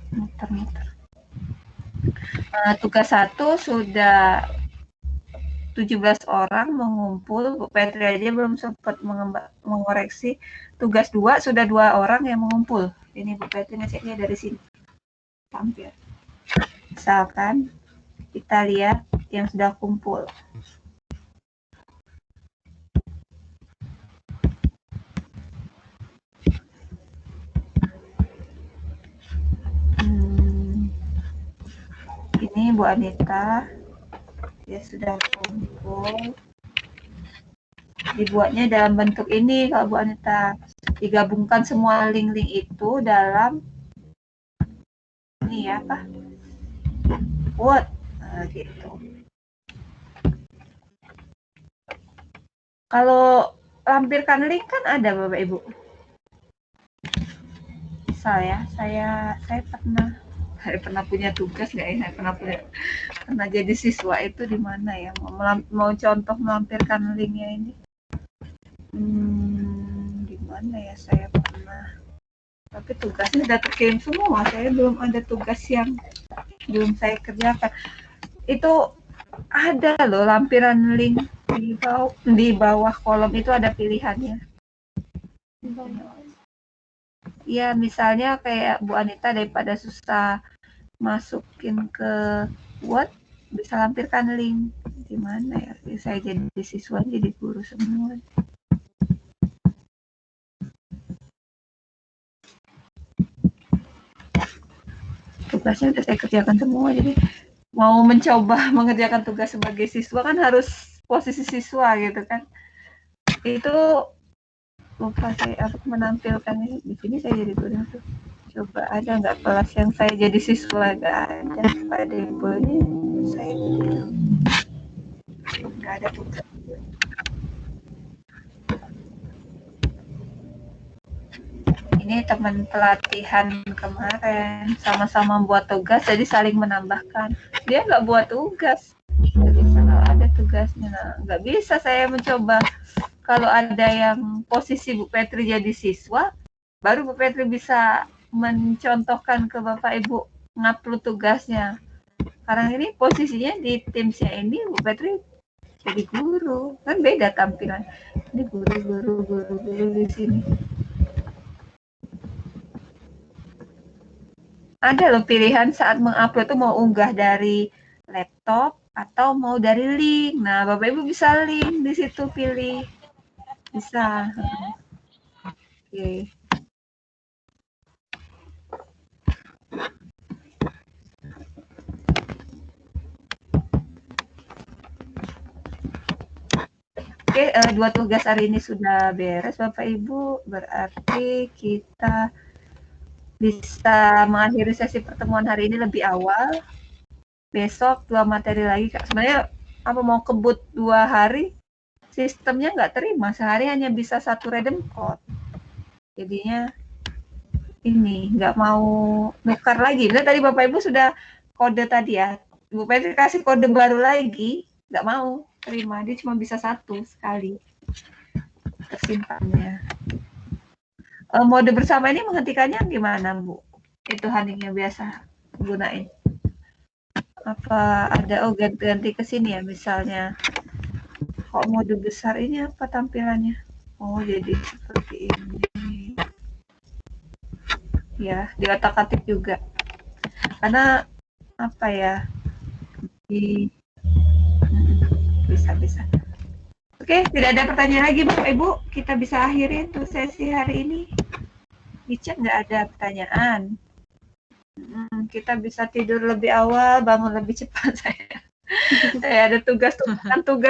Muter-muter. Tugas 1 sudah 17 orang mengumpul. Bu Petri aja belum sempat mengoreksi. Tugas 2 sudah 2 orang yang mengumpul. Ini Bu Petri ngeceknya dari sini. Tampil. Misalkan kita lihat yang sudah kumpul. Ini Bu Anita, dia sudah kumpul. Dibuatnya dalam bentuk ini kalau Bu Anita. Digabungkan semua link-link itu dalam ini ya apa? Word. Nah, gitu. Kalau lampirkan link kan ada Bapak Ibu. Misal ya, saya pernah punya tugas nggak ya? Saya pernah jadi siswa itu di mana ya? Mau contoh melampirkan linknya ini. Di mana ya saya pernah? Tapi tugasnya sudah terkirim semua. Saya belum ada tugas yang belum saya kerjakan. Itu ada loh lampiran link di bawah kolom itu ada pilihannya. Ya misalnya kayak Bu Anita daripada susah masukin ke Word bisa lampirkan link. Gimana ya? Saya jadi siswa jadi guru semua. Tugasnya udah saya kerjakan semua, jadi mau mencoba mengerjakan tugas sebagai siswa kan harus posisi siswa gitu kan. Itu lupa saya harus menampilkannya di sini. Saya jadi guru tuh. Coba ada nggak kelas yang saya jadi siswa? Nggak ada. Pada ini saya nggak ada tugas. Ini teman pelatihan kemarin sama-sama buat tugas, jadi saling menambahkan. Dia nggak buat tugas, jadi kalau ada tugasnya nggak bisa saya mencoba. Kalau ada yang posisi Bu Petri jadi siswa, baru Bu Petri bisa mencontohkan ke Bapak Ibu ngupload tugasnya. Karena ini posisinya di Teams-nya ini Bu Petri jadi guru, kan beda tampilan. Ini guru di sini. Ada loh pilihan saat mengupload tuh mau unggah dari laptop atau mau dari link. Nah, Bapak Ibu bisa link di situ pilih. Bisa. Oke. Oke, dua tugas hari ini sudah beres Bapak Ibu. Berarti kita bisa mengakhiri sesi pertemuan hari ini lebih awal. Besok 2 materi lagi, Kak. Sebenarnya apa mau kebut 2 hari, sistemnya nggak terima. Sehari hanya bisa 1 redeem code. Jadinya ini nggak mau nukar lagi. Benar tadi Bapak Ibu sudah kode tadi ya. Bu Petri kasih kode baru lagi, nggak mau terima. Dia cuma bisa 1 sekali tersimpannya. Mode bersama ini menghentikannya gimana Bu? Itu huntingnya biasa gunain. Apa ada ganti ke sini ya misalnya. Kok mode besar ini apa tampilannya? Oh jadi seperti ini. Ya di otak-atik juga. Karena apa ya? Bisa. Oke, tidak ada pertanyaan lagi Bapak Ibu. Kita bisa akhiri untuk sesi hari ini. Di chat nggak ada pertanyaan. Kita bisa tidur lebih awal, bangun lebih cepat saya. Saya ada tugas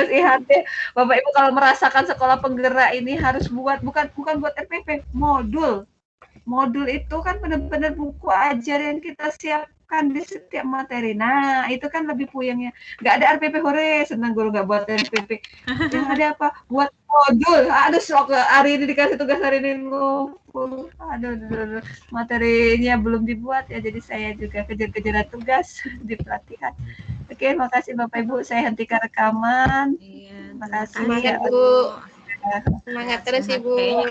IHT. Bapak Ibu kalau merasakan sekolah penggerak ini harus buat bukan buat RPP, modul. Modul itu kan benar-benar buku ajar yang kita siapkan di setiap materi. Nah, itu kan lebih puyengnya. Nggak ada RPP, hore, senang guru nggak buat RPP. Yang ada apa? Buat modul. Aduh, sok hari ini dikasih tugas hari ini ngumpul. Aduh, materinya belum dibuat ya. Jadi saya juga kejar-kejaran tugas di pelatihan. Oke, makasih Bapak Ibu. Saya hentikan rekaman. Iya, Terima kasih. Semangat, Bu. Semangat terus, Ibu.